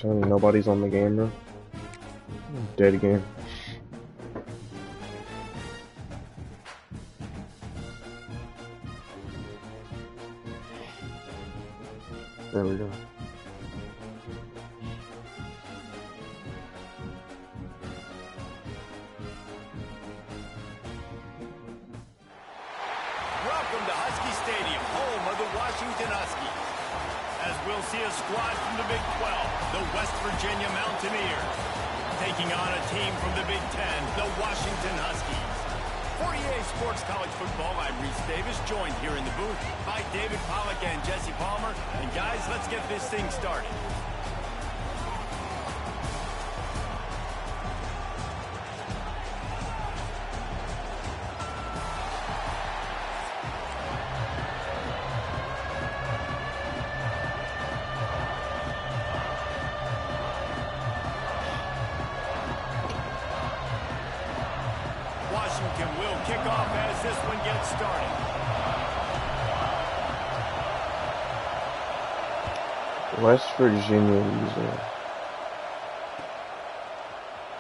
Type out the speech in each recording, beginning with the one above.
Nobody's on the game, bro. Dead game. There we go. Welcome to Husky Stadium, home of the Washington Huskies. As we'll see a squad from the Big 12, the West Virginia Mountaineers, taking on a team from the Big 10, the Washington Huskies. For EA Sports College Football, I'm Reese Davis, joined here in the booth by David Pollack and Jesse Palmer. And guys, let's get this thing started. Washington will kick off as this one gets started. West Virginia user.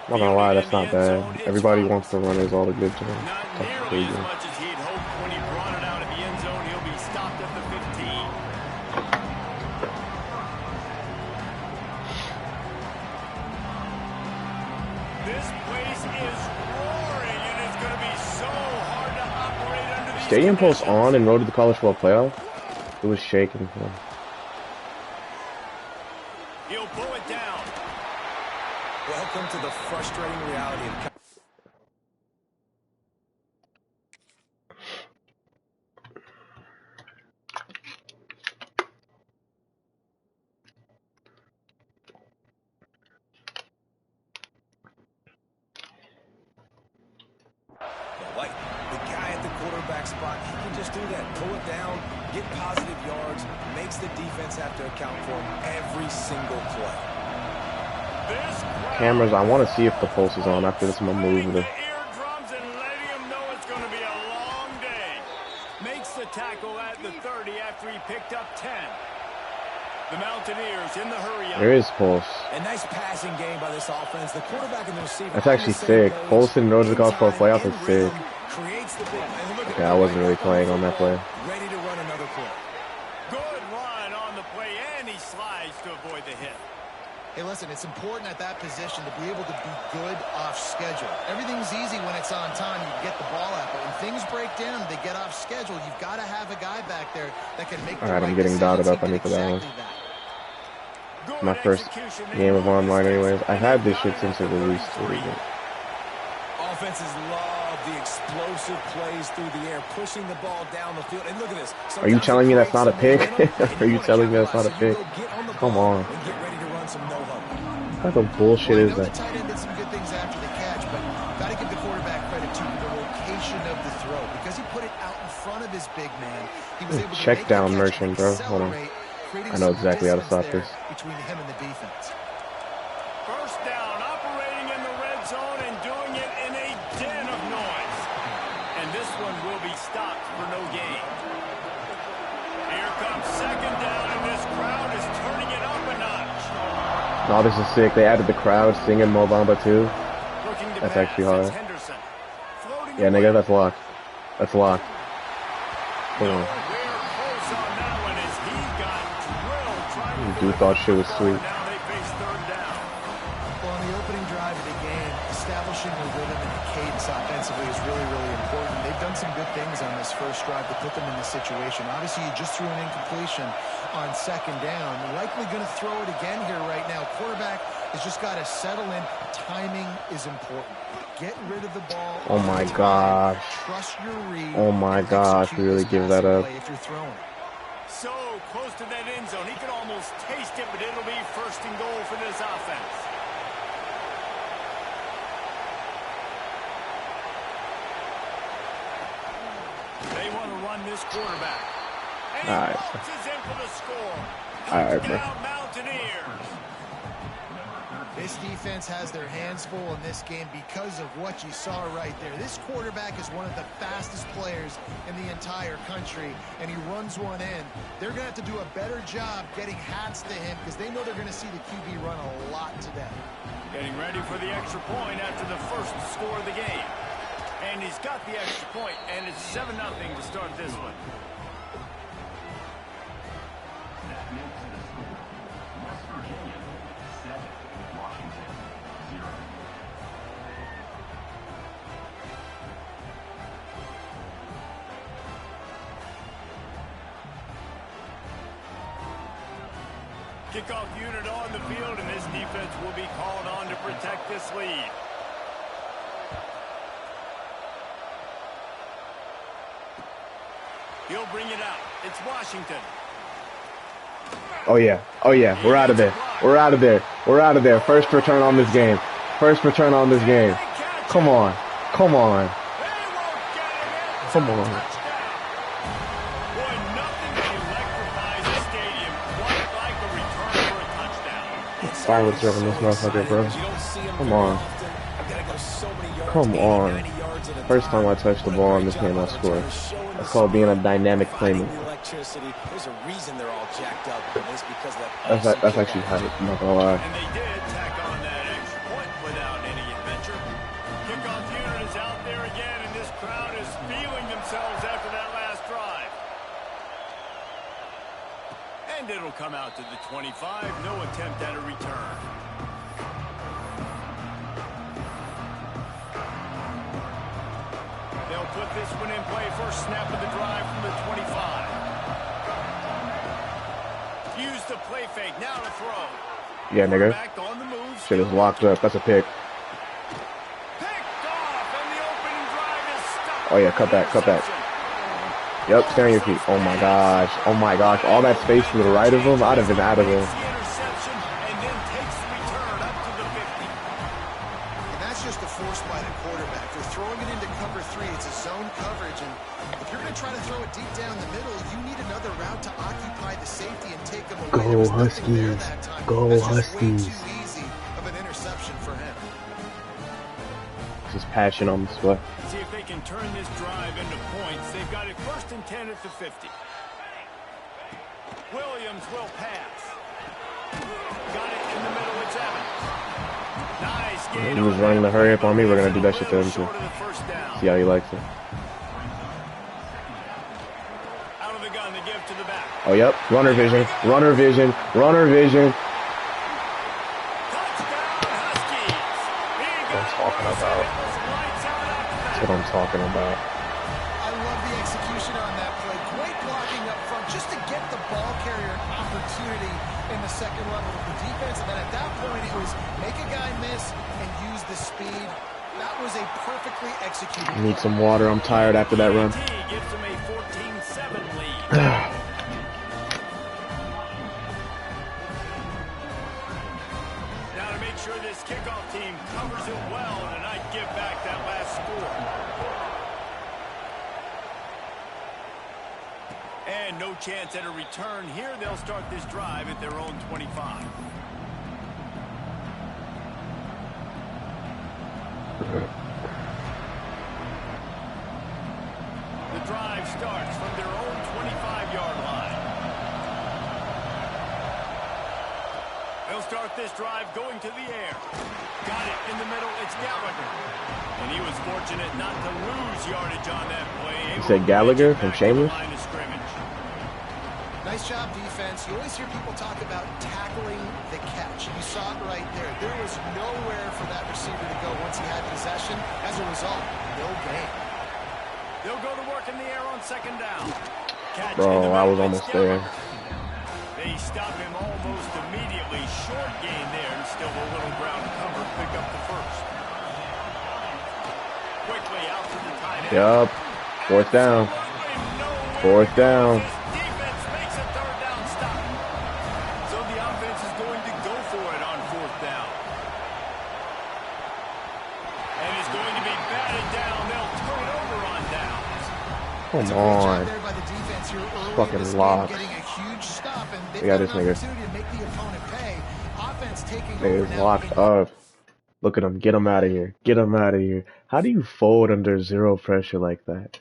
Not gonna lie, that's not bad. Everybody wants to run is all the good to him. Not nearly as much as he'd hoped when he brought it out of the end zone. He'll be stopped at the 15. This place is roaring, and it's going to be so hard to operate under these Stadium post conditions. on and road to the college football playoff. It was shaking. He'll pull it down. Welcome to the frustrating reality of... Like the guy at the quarterback spot, he can just do that. Pull it down, get positive yards, makes the defense have to account for him every single play. This crowd Cameras, I want to see if the pulse is on after this. I'm gonna move the the. eardrums and letting him know it's going to be a long day. Makes the tackle at the 30 after he picked up 10. The Mountaineers in the hurry up. There is pulse. A nice passing game by this offense. The quarterback and the receiver. That's actually sick. Pulse and road to the college football playoff is sick. Creates the big, and look at Okay, I wasn't really playing on that play. ready to run another play. Good run on the play, and he slides to avoid the hit. Hey, listen, it's important at that position to be able to be good off schedule. Everything's easy when it's on time. You get the ball out, but when things break down, they get off schedule. You've got to have a guy back there that can make the Alright, right I'm getting decisions. dotted up. He I need did for that one. exactly that. Good My first execution game of there. online, anyways. I've had this shit since it released. Offenses love the explosive plays through the air, pushing the ball down the field. And look at this. Are you telling me that's not a pick? Are you telling me that's not a pick? Come on. And get ready to run some no-huddle. What type of bullshit Well, I is know the that? tight end did some good things after the catch, but got to give the quarterback credit to the location of the throw because he put it out in front of his big man. He was able to Check make the down catch Merchant, and bro. Hold on. accelerate, creating I know some exactly how to distance stop there this. between him and the defense. First down, operating in the red zone and doing it in a den of noise. And this one will be stopped for no gain. Here comes second down, and this crowd is turning it up a notch. Oh, this is sick. They added the crowd singing Mo Bamba too. Looking to That's pass, actually hard. it's Henderson. Floating Yeah, away. nigga, that's locked. That's locked. Hold on. We're close on that one as he got drilled trying to Dude thought shit was sweet. Now they face third down. Well, on the opening drive of the game, establishing the rhythm and the cadence offensively is really, really important. They've done some good things on this first drive to put them in this situation. Obviously, you just threw an incompletion on second down. Likely going to throw it again here right now. Quarterback has just got to settle in. Timing is important. Get rid of the ball. Oh my gosh. Trust your read. Oh my and gosh, execute really this give that passing up. play if you're throwing. So close to that end zone. He can almost taste it, but it'll be first and goal for this offense. going to run this quarterback. And he All right. waltzes in for the score. All right, bro. Touchdown, Mountaineers. This defense has their hands full in this game because of what you saw right there. This quarterback is one of the fastest players in the entire country, and he runs one in. They're going to have to do a better job getting hats to him because they know they're going to see the QB run a lot today. Getting ready for the extra point after the first score of the game. And he's got the extra point, and it's 7-0 to start this one. Kickoff unit on the field, and this defense will be called on to protect this lead. He'll bring it out. It's Washington. Oh, yeah. Oh, yeah. We're out of there. We're out of there. We're out of there. First return on this game. First return on this game. Come on. Come on. Come on. Silence on this motherfucker, bro. Come on. Come on. First time I touched the ball in this game, I scored. That's called being a dynamic playmaker. There's a reason they're all jacked up. It's because That's actually hype, I'm not gonna lie. And they did tack on that extra point without any adventure. Kickoff unit is out there again, and this crowd is feeling themselves after that last drive. And it'll come out to the 25. No attempt at a return. They'll put this one in play. First snap of the drive from the 25. Use the play fake. Now to throw. Yeah, nigga. On the move. Shit is locked up. That's a pick. Picked off, and the opening drive is stopped. Oh, yeah. Cut back. Cut back. Yep. Stay on your feet. Oh, my gosh. Oh, my gosh. All that space to the right of him, I'd have been out of there. Interception, and then takes the return up to the 50. And that's just a force by the quarterback. They're throwing it into cover 3. It's a zone coverage, and if you're going to try to throw it deep down the middle, you need another route to occupy the safety and take them away. Go Huskies. Go Huskies. Way too easy of an interception for him. Just passion on this play. See if they can turn this drive into points. They've got it 1st and 10 at the 50. Williams will pass. Got it in the middle. It's Evans. Nice gain. He was running the hurry up on me. We're going to do that shit to him, too. See how he likes it. Out of the gun, the give to the back. Oh, yep. Runner vision. Runner vision. Runner vision. That's what I'm talking about. I love the execution on that play. Great blocking up front just to get the ball carrier an opportunity in the second level of the defense. And then at that point, it was make a guy miss and use the speed. That was a perfectly executed play. Need some water. I'm tired after that run. Gives them a 14-7 lead. Sure this kickoff team covers it well tonight. Give back that last score. And no chance at a return here. They'll start this drive at their own 25. The drive starts from their own 25-yard line. They'll start this drive going to the air. Got it in the middle. It's Gallagher. And he was fortunate not to lose yardage on that play. You said Gallagher from Shameless? Nice job, defense. You always hear people talk about tackling the catch. You saw it right there. There was nowhere for that receiver to go once he had possession. As a result, no gain. They'll go to work in the air on second down. Catch Bro, I was almost there. They stop him almost immediately. Short gain there, and still a little ground cover. Pick up the first. Quickly out to the tight end. Yup. Fourth down. Fourth down. Defense makes a third down stop. So the offense is going to go for it on fourth down. And it's going to be batted down. They'll turn it over on downs. Come on. Fucking lock. We got this nigga. Nigga's locked up. Look at him. Get him out of here. Get him out of here. How do you fold under zero pressure like that?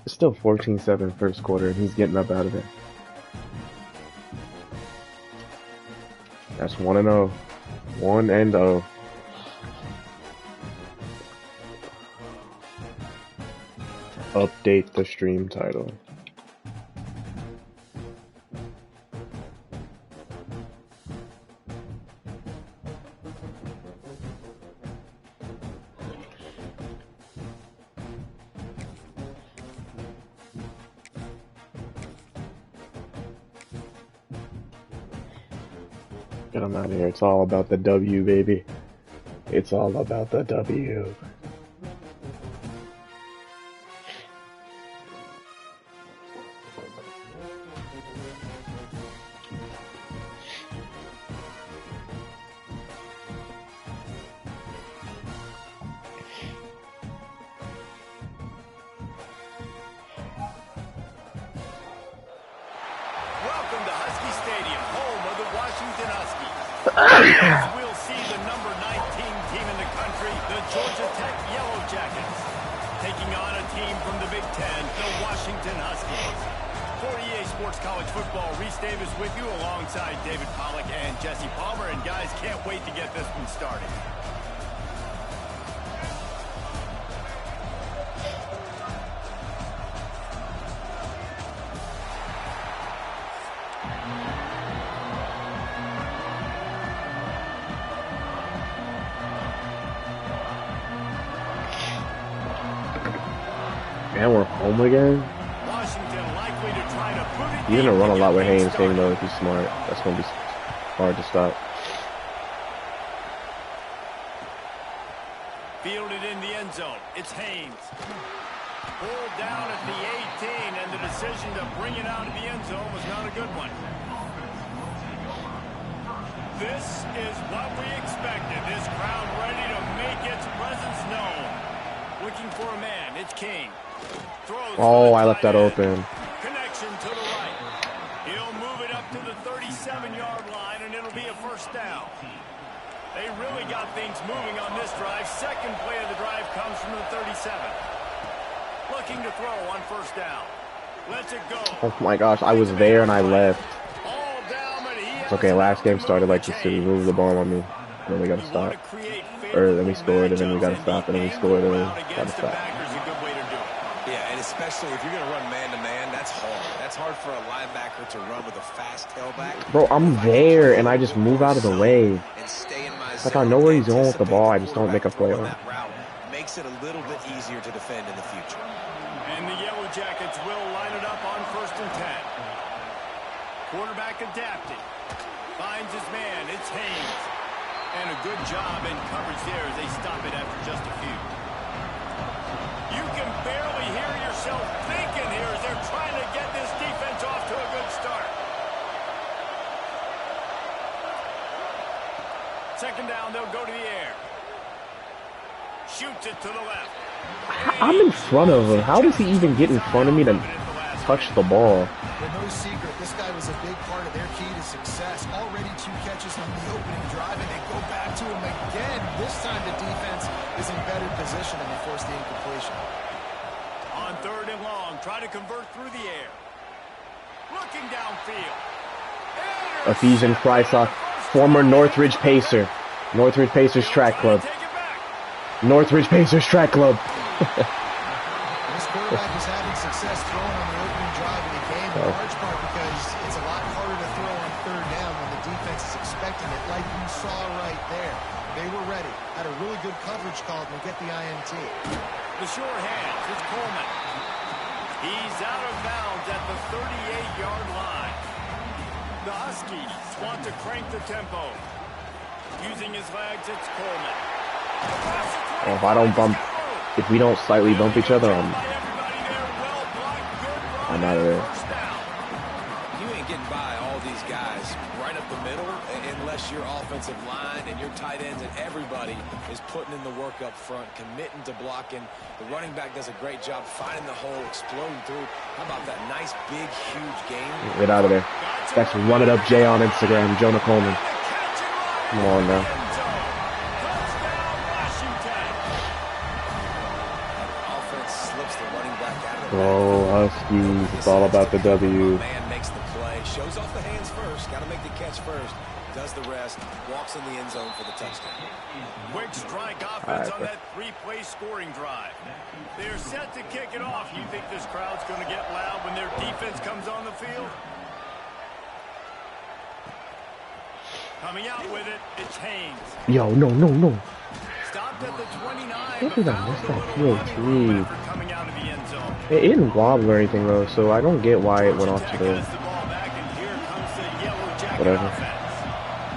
It's still 14-7 first quarter, and he's getting up out of there. That's 1-0. 1-0. Update the stream title. Get him out of here. It's all about the W, baby. It's all about the W. Welcome to Husky Stadium, home of the Washington Huskies. We'll see the number 19 team in the country, the Georgia Tech Yellow Jackets, taking on a team from the Big Ten, the Washington Huskies. For EA Sports College Football, Reese Davis with you alongside David Pollack and Jesse Palmer. And guys, can't wait to get this one started. And we're home again? Washington likely to try to put it. You're gonna run a lot with Haynes game though if he's smart. That's gonna be hard to stop. Fielded in the end zone. It's Haynes. Pulled down at the 18, and the decision to bring it out of the end zone was not a good one. This is what we expected. This crowd ready to make its presence known. Looking for a man. It's King. Oh, I left that open. Connection to the right. He'll move it up to the 37-yard line, and it'll be a first down. They really got things moving on this drive. Second play of the drive comes from the 37. Looking to throw on first down. Lets it go. Oh my gosh, I was there and I left. All down, but It's okay, last game started like this too. Move the ball on me. Then we gotta stop. Or then we scored and then we gotta stop and then we scored and then we gotta stop. Especially if you're going to run man-to-man, that's hard. That's hard for a linebacker to run with a fast tailback. Bro, I'm there, and I just move out of the way. Like, I know where he's going with the ball, I just don't make a play on it. Makes it a little bit easier to defend in the future. And the Yellow Jackets will line it up on 1st and 10. Quarterback adapted. Finds his man. It's Haynes. And a good job in coverage there as they stop it after just a few. You can barely hear yourself thinking here as they're trying to get this defense off to a good start. Second down, they'll go to the air. Shoots it to the left. I'm in front of him. How does he even get in front of me to touch the ball? But no secret, this guy was a big part of their key to success. Already 2 catches on the opening drive, and they go back to him again. This time the defense is in better position, and they force the incompletion. On 3rd and long, try to convert through the air. Looking downfield. Ephesian Prysock, former Northridge Pacer. Northridge Pacers track club. Northridge Pacers track club. This quarterback is having success throwing on the opening drive of the game, in large part because it's a lot harder to throw on 3rd down when the defense is expecting it, like you saw right there. They were ready. Had a really good coverage call to get the INT. The short hands, it's Coleman. He's out of bounds at the 38-yard line. The Huskies want to crank the tempo. Using his legs, it's Coleman. Oh, if I don't bump, if we don't slightly bump each other, I'm out of there. You ain't getting by all these guys right up the middle unless your offense offensive line and your tight ends and everybody is putting in the work up front, committing to blocking. The running back does a great job finding the hole, exploding through. How about that nice, big, huge game? Get out of there. That's Run It Up Jay on Instagram, Jonah Coleman. Come on now. Offense slips the running back out of the Oh, Huskies. It's all about the W. Man makes the play, shows off the hands first, got to make the catch first, does the rest, walks in the end zone for the touchdown. Quick strike offense on that three-play scoring drive. They're set to kick it off. You think this crowd's going to get loud when their defense comes on the field? Coming out with it, it's Haynes. Yo, no. Stopped at the 29. What did I miss that field? Coming out of the end zone. It didn't wobble or anything though, so I don't get why it went off to the whatever.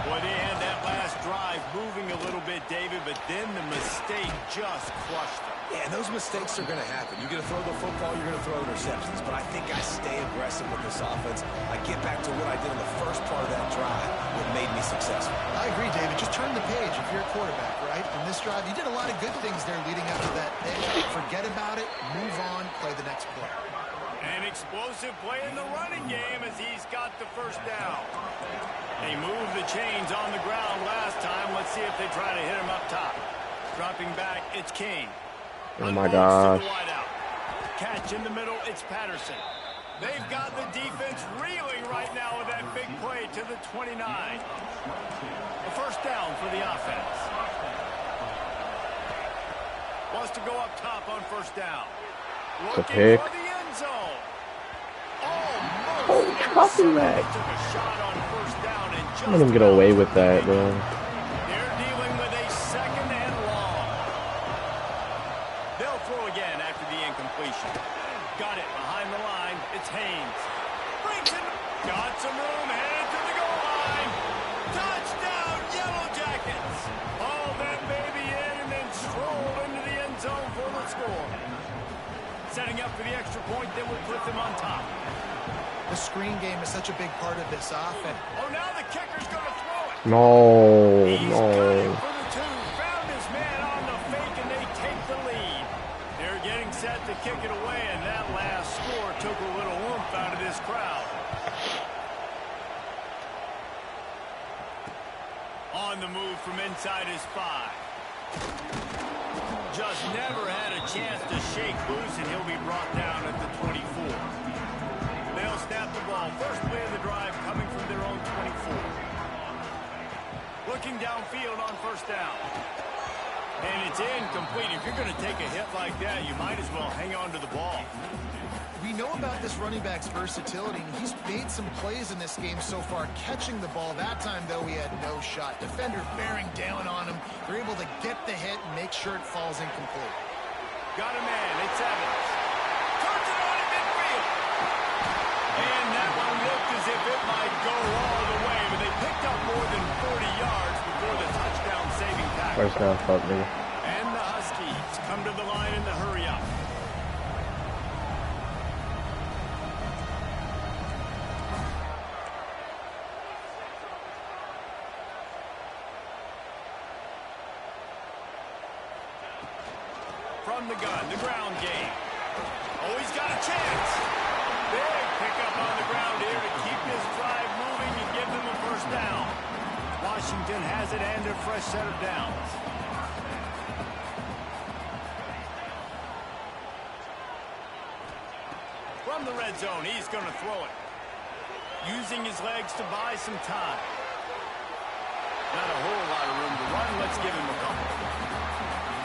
Boy, they had that last drive moving a little bit, David, but then the mistake just crushed them. Yeah, and those mistakes are going to happen. You're going to throw the football, you're going to throw interceptions, but I think I stay aggressive with this offense. I get back to what I did in the first part of that drive, what made me successful. I agree, David. Just turn the page if you're a quarterback, right? In this drive, you did a lot of good things there leading up to that pick. Forget about it, move on, play the next play. An explosive play in the running game as he's got the first down. They moved the chains on the ground last time. Let's see if they try to hit him up top. Dropping back, it's King. Oh my gosh. Catch in the middle, it's Patterson. They've got the defense reeling right now with that big play to the 29. A first down for the offense. Wants to go up top on first down. It's a pick. For the end zone. Oh, dropping that. I'm gonna get away with that, bro. They're dealing with a second and long. They'll throw again after the incompletion. Got it behind the line. It's Haynes. Brings it. Got some room. Headed to the goal line. Touchdown, Yellow Jackets. Haul that baby in and then stroll into the end zone for the score. Setting up for the extra point, then we'll put them on top. The screen game is such a big part of this offense. Oh, now the kicker's going to throw it. No. He's got it for the two. Found his man on the fake, and they take the lead. They're getting set to kick it away, and that last score took a little oomph out of this crowd. On the move from inside his 5. Just never had a chance to shake loose, and he'll be brought down at the 24. They'll snap the ball. First play of the drive coming from their own 24. Looking downfield on first down. And it's incomplete. If you're going to take a hit like that, you might as well hang on to the ball. We know about this running back's versatility, and he's made some plays in this game so far, catching the ball. That time, though, he had no shot. Defender bearing down on him. They're able to get the hit and make sure it falls incomplete. Got a man. It's Evans. Turns it on in midfield. And that one looked as if it might go all the way, but they picked up more than 40 yards before the touchdown-saving tackle. First down, fuck me. And the Huskies come to the line in the hurry-up. From the gun, the ground game. Oh, he's got a chance. Big pickup on the ground here to keep this drive moving and give them a first down. Washington has it and a fresh set of downs. From the red zone, he's going to throw it. Using his legs to buy some time. Not a whole lot of room to run. Let's give him a couple.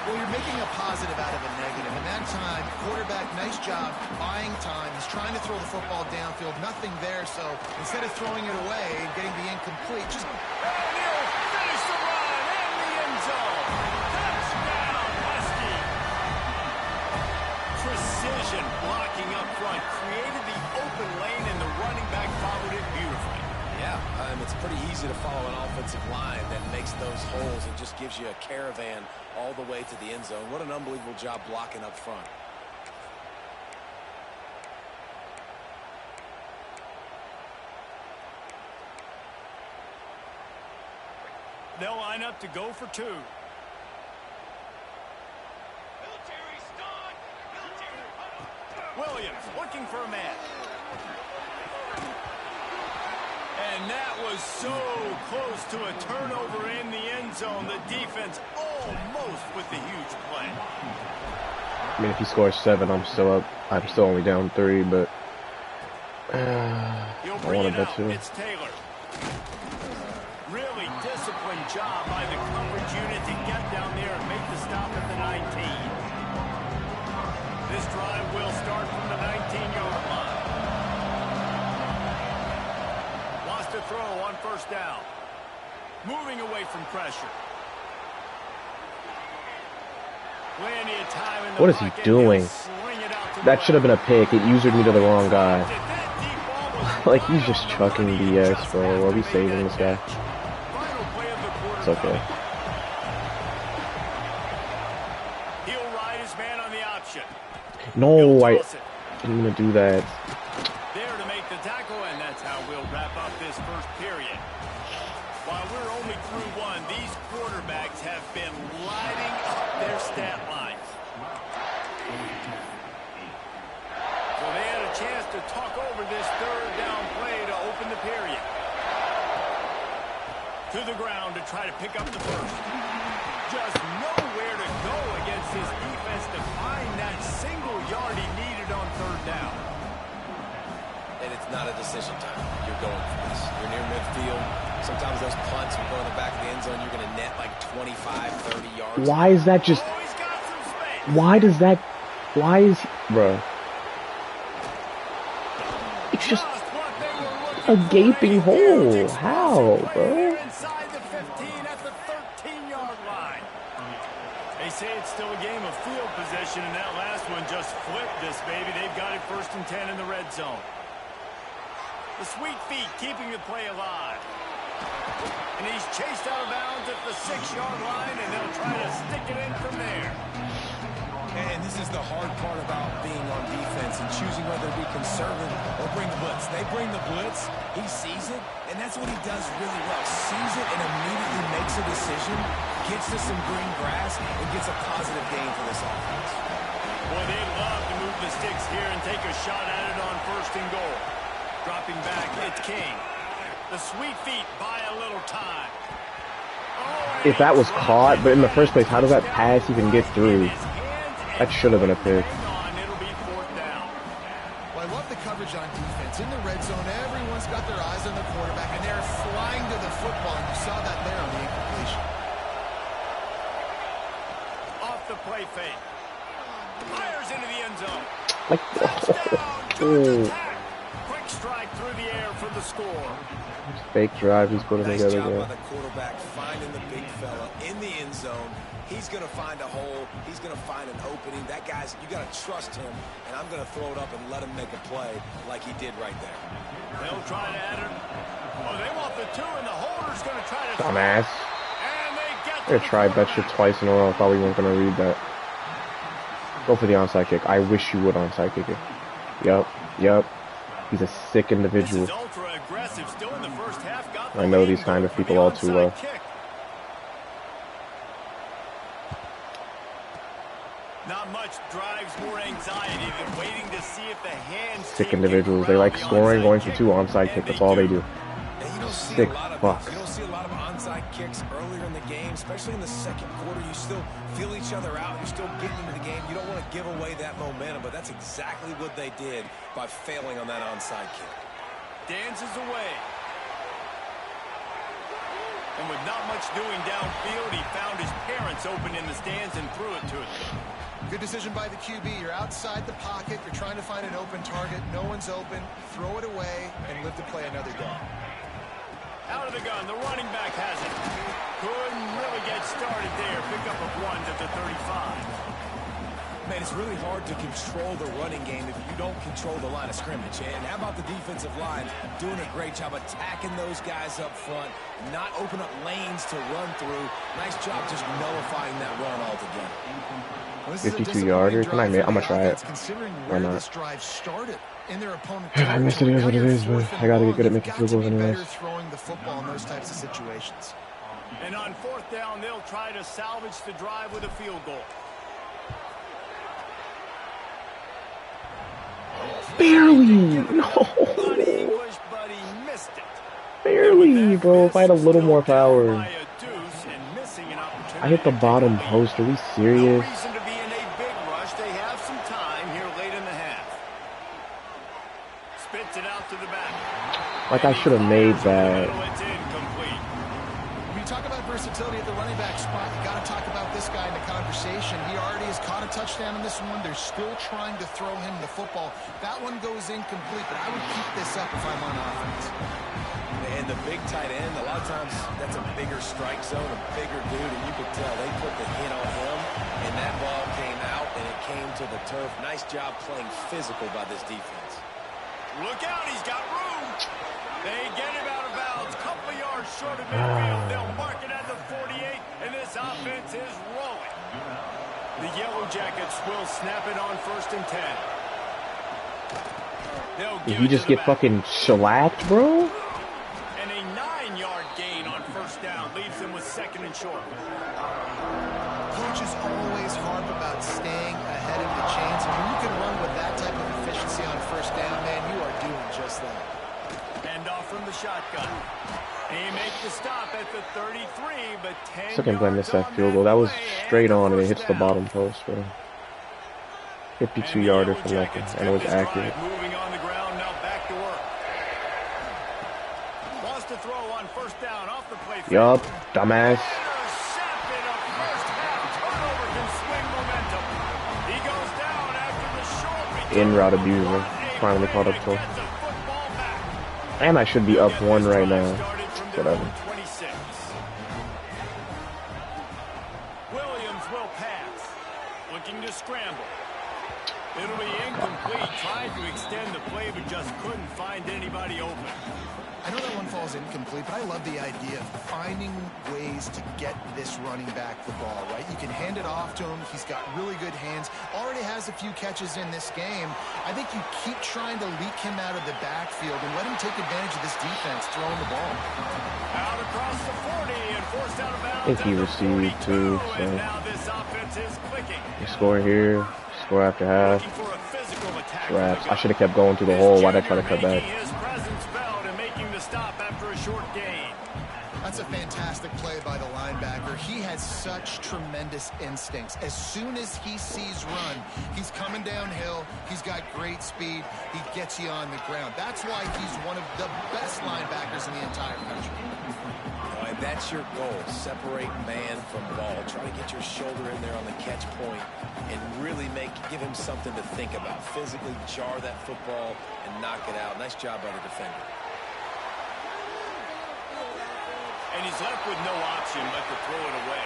Well, you're making a positive out of a negative. And that time, quarterback, nice job buying time. He's trying to throw the football downfield. Nothing there, so instead of throwing it away and getting the incomplete, just... And he'll finish the run in the end zone. Touchdown, Husky. Precision blocking up front. Created the open lane, and the running back followed it beautifully. Yeah, it's pretty easy to follow an offensive line that makes those holes and just gives you a caravan all the way to the end zone. What an unbelievable job blocking up front. They'll line up to go for two. Williams looking for a man. And that was so close to a turnover in the end zone. The defense almost with the huge play. I mean, if he scores 7, I'm still up. I'm still only down 3, but I want to bet too. It's Taylor. Really disciplined job by the coverage unit to get down there and make the stop at the 19. This drive will start from the 19-yard line. Wants to throw on first down. Moving away from pressure. What is he doing? That should have been a pick. It usered me to the wrong guy. Like, he's just chucking BS, bro. Are we saving this guy? It's okay. He'll ride his man on the option. No, I didn't even do that. There to make the tackle, and that's how we'll wrap up this first period. While we're only through one, these quarterbacks have been lighting up their stat lines. So they had a chance to talk over this third down play to open the period. To the ground to try to pick up the first. Just nowhere to go against his defense to find that single yard he needed on third down. And it's not a decision time. You're going for this. You're near midfield. Sometimes those punts will go in the back of the end zone. You're going to net like 25, 30 yards. Why is that just... Why does that... Why is... Bro. It's just a gaping hole. How, bro? Inside the 15 at the 13-yard line. They say it's still a game of field possession, and that last one just flipped this baby. They've got it 1st and 10 in the red zone. The sweet feet keeping the play alive. And he's chased out of bounds at the 6-yard line, and they'll try to stick it in from there. And this is the hard part about being on defense and choosing whether to be conservative or bring the blitz. They bring the blitz, he sees it, and that's what he does really well. Sees it and immediately makes a decision, gets to some green grass, and gets a positive gain for this offense. Boy, they'd love to move the sticks here and take a shot at it on 1st and goal. Dropping back, it's King. The sweet feet buy a little time. If that was caught, but in the first place, how does that pass even get through? That should have been a pick. Well, I love the coverage on defense. In the red zone, everyone's got their eyes on the quarterback, and they're flying to the football, and you saw that there on the incompletion. Off the play fake. Fires into the end zone. Like, Quick strike through the air for the score. Fake drive he's putting Nice together job there. by the quarterback finding the big fella in the end zone. He's going to find a hole. He's going to find an opening. That guy's, you got to trust him, and I'm going to throw it up and let him make a play like he did right there. They'll try to add it. Oh, they want the 2, and the holder's going to try to... Dumbass. And they get I tried that shit twice in a row. I thought we weren't going to read that. Go for the onside kick. I wish you would onside kick it. Yup. He's a sick individual. This is ultra aggressive. Still in the first half. Got I know these kind of people all too well. Not much drives more anxiety than waiting to see if the hands. Sick individuals. They like scoring, going for 2 onside kick. That's all they do. Sick fucks. You don't see a lot of onside kicks earlier in the game, especially in the second quarter. You still feel each other out. You're still getting into the game. You don't want to give away that momentum, but that's exactly what they did by failing on that onside kick. Dances away. And with not much doing downfield, he found his parents open in the stands and threw it to them. Good decision by the QB. You're outside the pocket. You're trying to find an open target. No one's open. Throw it away and live to play another day. Out of the gun, the running back has it. Couldn't really get started there. Pick up of 1 to the 35. Man, it's really hard to control the running game if you don't control the line of scrimmage. And how about the defensive line doing a great job attacking those guys up front, not open up lanes to run through. Nice job just nullifying that run altogether. 52-yarder. Can I make? I'm gonna try it. Why not? If I miss it is what it is, but I gotta get good at making field goals anyways. Throwing the football in those types of situations. And on 4th down, they'll try to salvage the drive with a field goal. Barely. No. Buddy English, but he missed it. Barely, bro. If I had a little more power. By a deuce and missing an opportunity. I hit the bottom post. Are we No serious? reason to be in a big rush. They have some time here late in the half. Spits it out to the back. Like I should have made that. It's incomplete. When you talk about versatility at the running back spot, you got to talk about this guy in the conversation. He already has caught a touchdown in this one. They're still trying to throw him the football. That one goes incomplete, but I would keep this up if I'm on offense. And the big tight end, a lot of times that's a bigger strike zone, a bigger dude, and you could tell they put the hit on him, and that ball came out, and it came to the turf. Nice job playing physical by this defense. Look out, he's got room. They get him out of bounds. Couple of yards short of midfield. They'll mark it at the 48, and this offense is rolling. The Yellow Jackets will snap it on 1st and 10. Did he just get fucking shellacked, bro? And a 9-yard gain on 1st down leaves them with 2nd and short. Coaches always harp about staying ahead of the chains, and when you can run with that type of efficiency on 1st down, man, you are doing just that. And off from the shotgun. They make the stop at the 33, but 10 Second play missed that yards field goal. That was play straight and on and it 1st hits the down. bottom post, bro. 52-yarder for nothing, and it was accurate. Moving on the ground, now back to work. Wants to throw on 1st down off the play. Yup, dumbass. Intercepted. A first half turnover can swing momentum. He goes down after the short return. In-route abuser. Finally caught up to him. Gets the football back. And I should be up 1 right now. Started from their Whatever. own 26. Williams will pass. Looking to scramble. It'll be incomplete. Tried to extend the play, but just couldn't find anybody open. I know that one falls incomplete, but I love the idea of finding ways to get this running back the ball, right? You can hand it off to him. He's got really good hands. Already has a few catches in this game. I think you keep trying to leak him out of the backfield and let him take advantage of this defense throwing the ball. Out across the 40 and forced out of bounds. I think he at the received 42, too, so and now this offense is clicking. you score here, score after half. Looking for a physical attack. Wraps. I should have kept going through the hole. Why'd I try to cut back? His presence felt and making the stop after a short gain. That's a fantastic play by the linebacker. He has such tremendous instincts. As soon as he sees run, he's coming downhill. He's got great speed. He gets you on the ground. That's why he's one of the best linebackers in the entire country. And that's your goal. Separate man from ball. Try to get your shoulder in there on the catch point and really give him something to think about. Physically jar that football and knock it out. Nice job by the defender. And he's left with no option but to throw it away.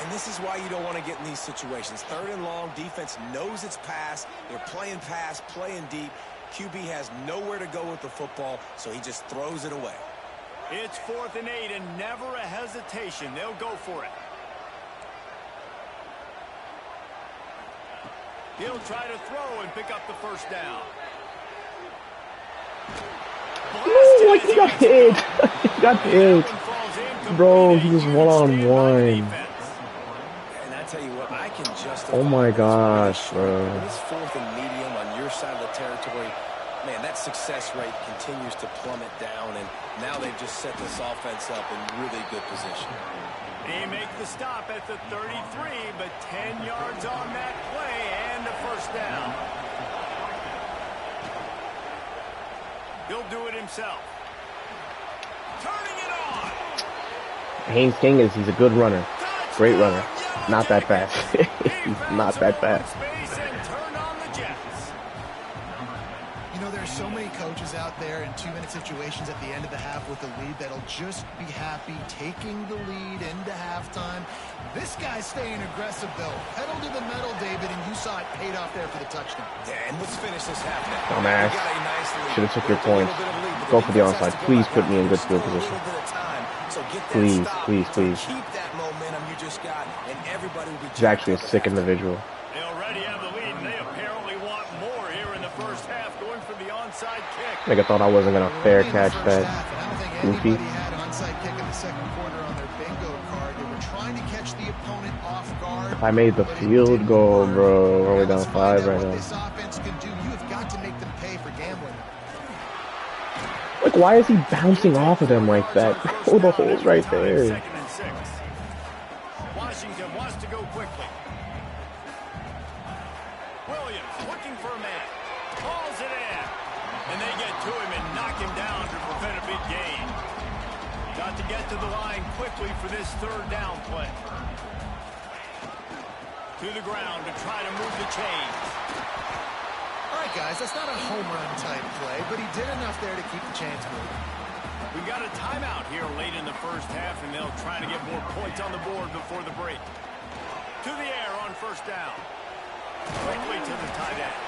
And this is why you don't want to get in these situations. 3rd and long, defense knows it's pass. They're playing pass, playing deep. QB has nowhere to go with the football, so he just throws it away. It's 4th and 8 and never a hesitation. They'll go for it. He'll try to throw and pick up the 1st down. No, like he got hit. He got hit. Bro, he was one-on-one. And I tell you what, I can justify. Oh my gosh, bro. This 4th and medium on your side of the territory, man, that success rate continues to plummet down, and now they've just set this offense up in really good position. They make the stop at the 33, but 10 yards on that play and a 1st down. He'll do it himself. Turning it on. Haynes King he's a good runner. Great runner. Not that fast. He's not that fast. You know, there's so many coaches out there in 2-minute situations at the end of the half with the lead that'll just be happy taking the lead into halftime. This guy's staying aggressive, though. Pedal to the metal, David, and you saw it paid off there for the touchdown. Yeah, and let's finish this half now. Dumbass. Should have took your points. Go for the onside. Please put me in good field position. Please, please, please. Keep that momentum you just got, and everybody will be. He's actually a sick individual. They already have the lead, and they apparently want more here in the 1st half, going for the onside kick. Nigga thought I wasn't gonna fair catch that. I don't think Goofy. anybody had on onside kick in the second quarter on their bingo card. They were trying to catch the opponent off guard. I made the field goal, bro. We're only down 5 right now. This offense can do. You have got to make them pay for gambling. Like, why is he bouncing off of them like that? Oh, the hole's right there. Second and 6. Washington wants to go quickly. Williams looking for a man. Calls it in. And they get to him and knock him down to prevent a big gain. Got to get to the line quickly for this third down play. To the ground to try to move the chains. All right, guys, that's not a home run type play, but he did enough there to keep the chains moving. We got a timeout here late in the first half, and they'll try to get more points on the board before the break. To the air on first down. Quickly to the tight end.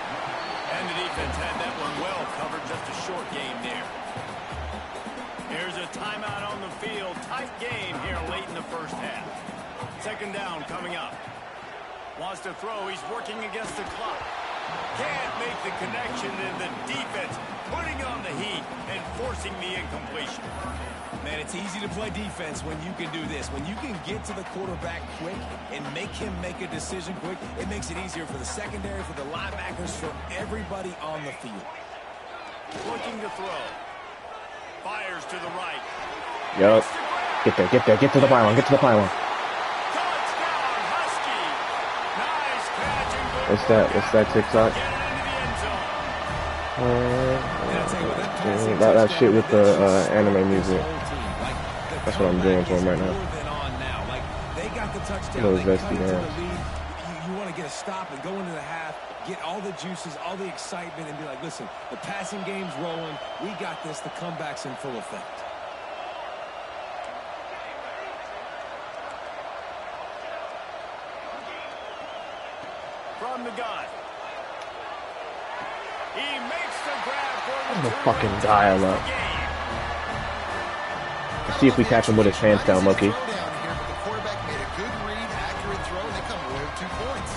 And the defense had that one well covered, just a short game there. Here's a timeout on the field. Tight game here late in the first half. Second down coming up. Wants to throw. He's working against the clock. Can't make the connection, and the defense putting on the heat and forcing the incompletion. Man, it's easy to play defense when you can do this. When you can get to the quarterback quick and make him make a decision quick, it makes it easier for the secondary, for the linebackers, for everybody on the field. Looking to throw. Fires to the right. Yup. Get there, get there, get to the pylon, get to the pylon. Touchdown, Husky. Nice catch and good What's that? What's that TikTok? Get it into the end zone. That shit with the anime music. That's what I'm doing for him right now. They got the touchdown. Those They vesty cut into the hands. lead. You want to get a stop and go into the half, get all the juices, all the excitement, and be like, listen, the passing game's rolling. We got this. The comeback's in full effect. From the gun. He makes the grab for I'm the gonna fucking dial up. Let's see if we catch him with his pants down, Loki. Throw down here, but the quarterback made a good read, accurate throw, and they come away with 2 points.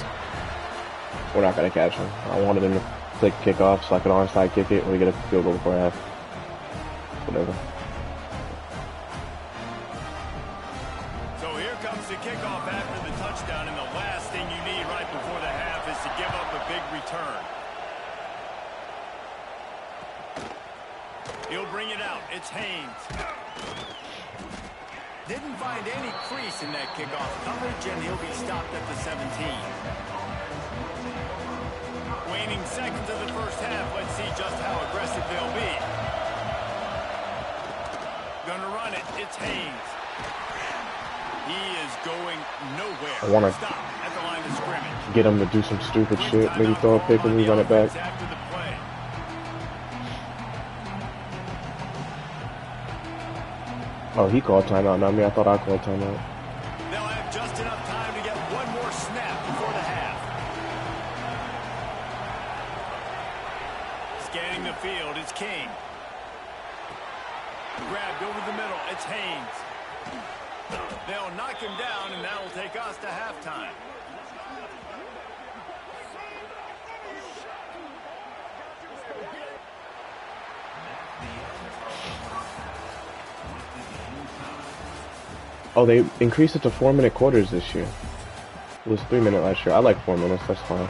We're not gonna catch him. I wanted him to click kickoff so I could onside kick it, or we get a field goal before half. Whatever. So here comes the kickoff after the touchdown, and the last thing you need right before the half is to give up a big return. He'll bring it out. It's Haynes. Didn't find any crease in that kickoff coverage, and he'll be stopped at the 17. Waning seconds of the first half. Let's see just how aggressive they'll be. Gonna run it. It's Haynes. He is going nowhere. I wanna Stop at the line of scrimmage. get him to do some stupid shit. Maybe throw a pick and we run it back. After the play. Oh, he called timeout, not me. I thought I called timeout. They'll have just enough time to get one more snap before the half. Scanning the field, it's King. Grabbed over the middle, it's Haynes. They'll knock him down, and that'll take us to halftime. Oh, they increased it to 4-minute quarters this year. It was 3-minute last year. I like 4 minutes. That's fine.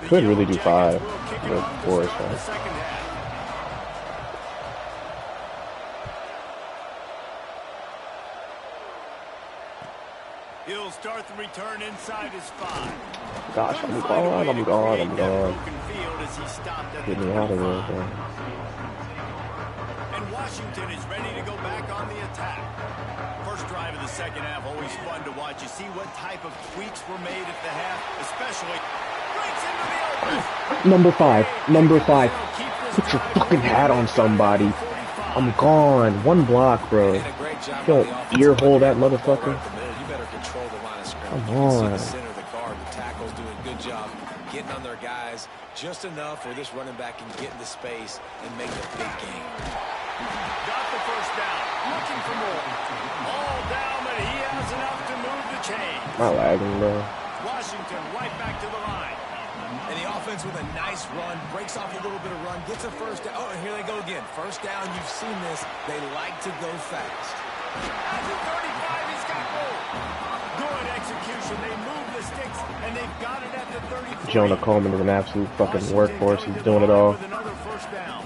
Could really do 5. But 4 is fine. He'll start the return inside his 5. Gosh, I'm gone. I'm gone. I'm gone. Get me out of here, bro. And Washington is ready to go back on the attack. First drive of the second half, always fun to watch. You see what type of tweaks were made at the half, especially breaks into the open. Number 5. Number 5. Put your fucking hat on somebody. I'm gone. One block, bro. Don't ear hole that motherfucker. Come on. The center of the guard, the tackle's doing a good job getting on their guys just enough where this running back can get into space and make a big game. Got the first down. Looking for more. All down, but he has enough to move the chain. Not lagging, bro. Washington right back to the line. And the offense with a nice run, breaks off a little bit of run, gets a first down. Oh, and here they go again. First down, you've seen this. They like to go fast. At the 35, he's got goal. Good execution. They move the sticks, and they've got it at the 33. Jonah Coleman is an absolute fucking workhorse. He's doing it all. Another first down.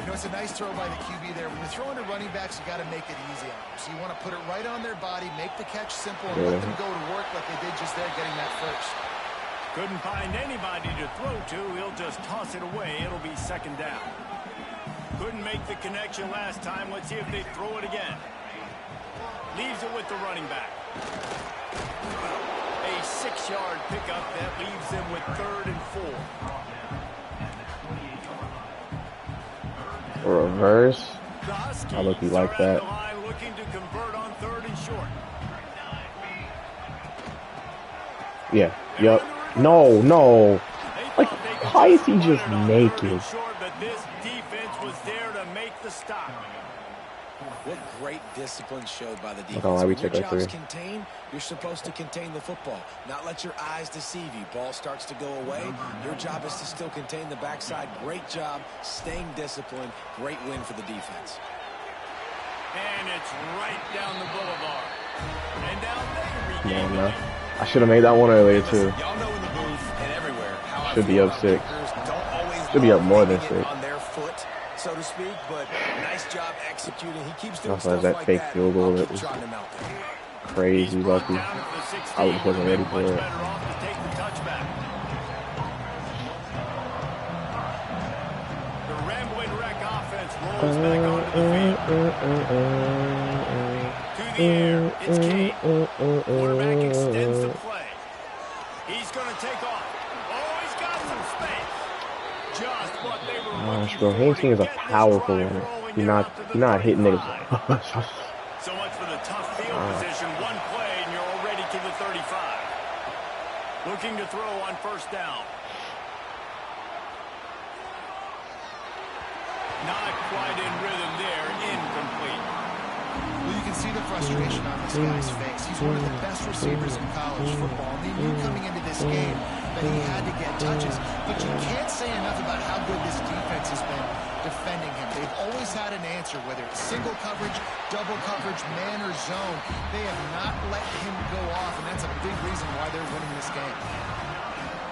You know, it's a nice throw by the QB there. When you're throwing to running backs, you got to make it easy on them. So you want to put it right on their body, make the catch simple, and let them go to work like they did just there, getting that first. Couldn't find anybody to throw to. He'll just toss it away. It'll be second down. Couldn't make the connection last time. Let's see if they throw it again. Leaves it with the running back. A 6-yard pickup that leaves them with 3rd and 4. Reverse. I look like that. Looking to convert on 3rd and short. Yeah. Yep. No. Like, why is he just naked? But this defense was there to make the stop. What great discipline showed by the defense. When your job is contain, you're supposed to contain the football, not let your eyes deceive you. Ball starts to go away. Your job is to still contain the backside. Great job staying disciplined. Great win for the defense. And it's right down the boulevard. And now they regain No. I should have made that one earlier, too. Y'all know in the booth and everywhere how should be up 6. Should be up more than 6. On their foot, so to speak, but nice job executing. He keeps doing Also stuff that like fake that. field goal I'll that keep was trotting him out there. crazy lucky. I just wasn't ready for it. The rambling wreck offense rolls back onto the field. To the air, it's Kane. Quarterback extends the play. He's going to take off. Oh, he's got some space. Just what they were looking Bro, for. Hastings is a powerful runner. You're not hitting niggas. So much for the tough field position. One play and you're already to the 35. Looking to throw on first down. Not quite in rhythm there. Incomplete. Well, you can see the frustration on this guy's face. He's one of the best receivers in college football. And he knew coming into this game that he had to get touches. But you can't say enough about how good this defense has been defending him. They've always had an answer, whether it's single coverage, double coverage, man or zone. They have not let him go off, and that's a big reason why they're winning this game.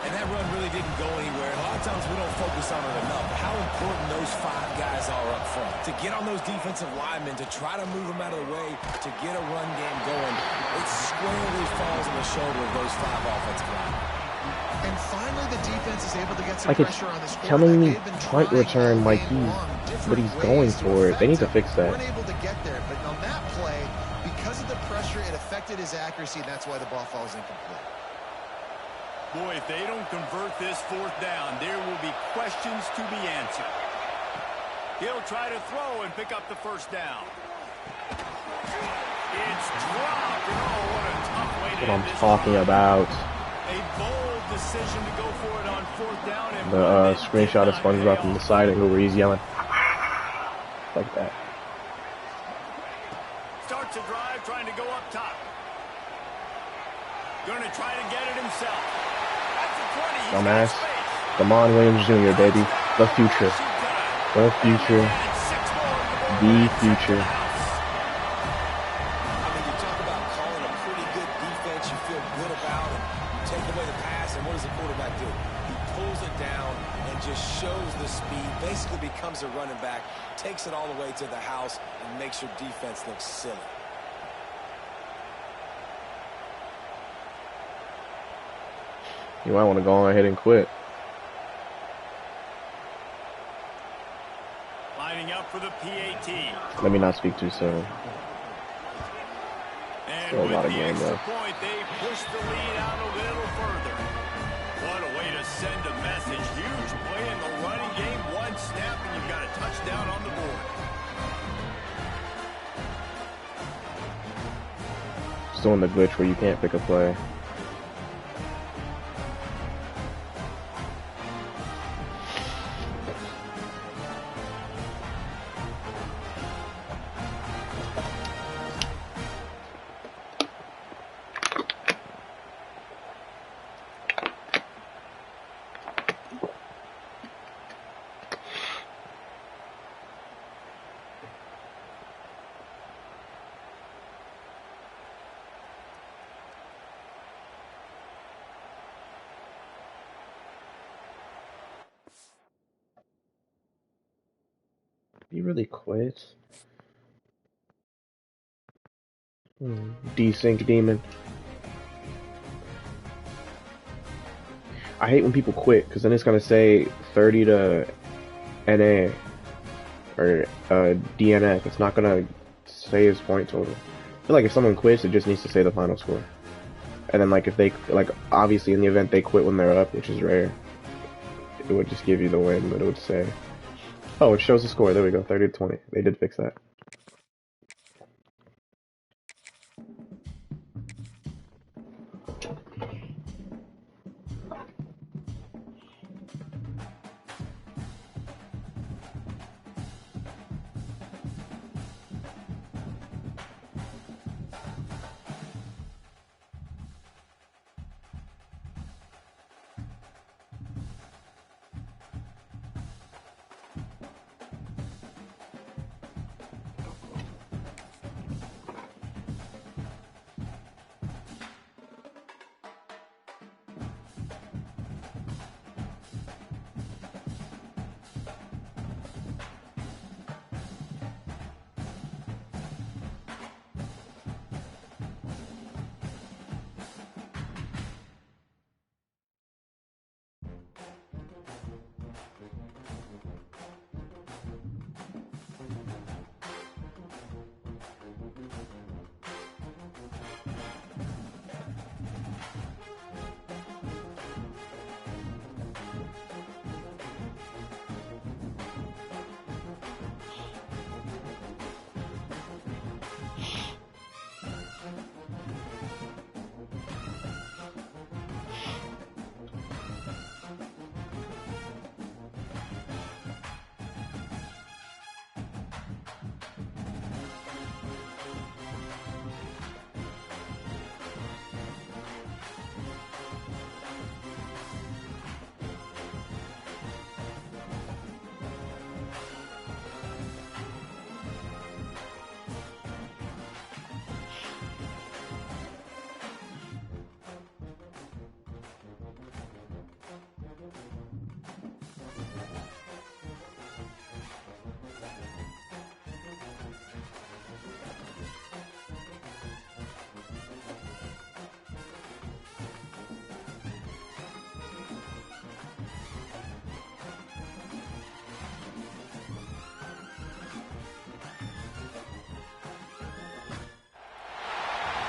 And that run really didn't go anywhere. A lot of times we don't focus on it enough. But how important those 5 guys are up front. To get on those defensive linemen, to try to move them out of the way, to get a run game going, it squarely falls on the shoulder of those 5 offensive linemen. And finally, the defense is able to get some Like, it's pressure on this telling me quarterback. punt return like but he's going for it. They need to fix that. Weren't able to get there, but on that play, because of the pressure, it affected his accuracy. That's why the ball falls incomplete. Boy, if they don't convert this 4th down, there will be questions to be answered. He'll try to throw and pick up the first down. It's dropped. Oh, what a tough way to That's what end I'm this talking drive. about. A bold decision to go for it on 4th down. And The screenshot of SpongeBob from the side where he's yelling like that. Starts a drive trying to go up top. Going to try to get it himself. That's a 20. He's got Dumbass. space. Damon Williams Jr., baby. The future. The future. The future. I mean, you talk about calling a pretty good defense you feel good about, and you take away the pass, and what does the quarterback do? He pulls it down and just shows the speed, basically becomes a running back, takes it all the way to the house, and makes your defense look silly. You might want to go ahead and quit. Lining up for the PAT. Let me not speak too soon. And Still a with lot of the game extra left. point, they push the lead out a little further. What a way to send a message. Huge play in the running game. One snap, and you've got a touchdown on the board. Still in the glitch where you can't pick a play. He really quit. Desync demon. I hate when people quit because then it's gonna say 30 to NA or DNF. It's not gonna say his point total. I feel like if someone quits, it just needs to say the final score. And then like if they obviously in the event they quit when they're up, which is rare, it would just give you the win, but it would say, oh, it shows the score. There we go, 30 to 20. They did fix that.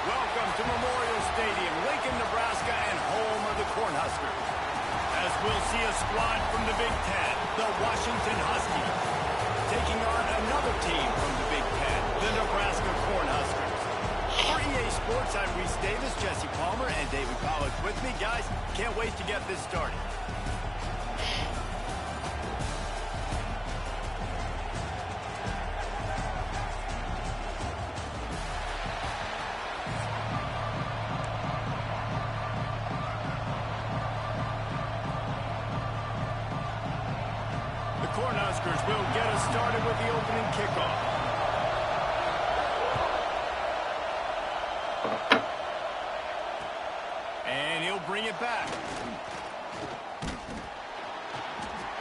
Welcome to Memorial Stadium, Lincoln, Nebraska, and home of the Cornhuskers. As we'll see a squad from the Big Ten, the Washington Huskies, taking on another team from the Big Ten, the Nebraska Cornhuskers. For EA Sports, I'm Reese Davis, Jesse Palmer, and David Pollock with me. Guys, can't wait to get this started. Cornhuskers will get us started with the opening kickoff. And he'll bring it back.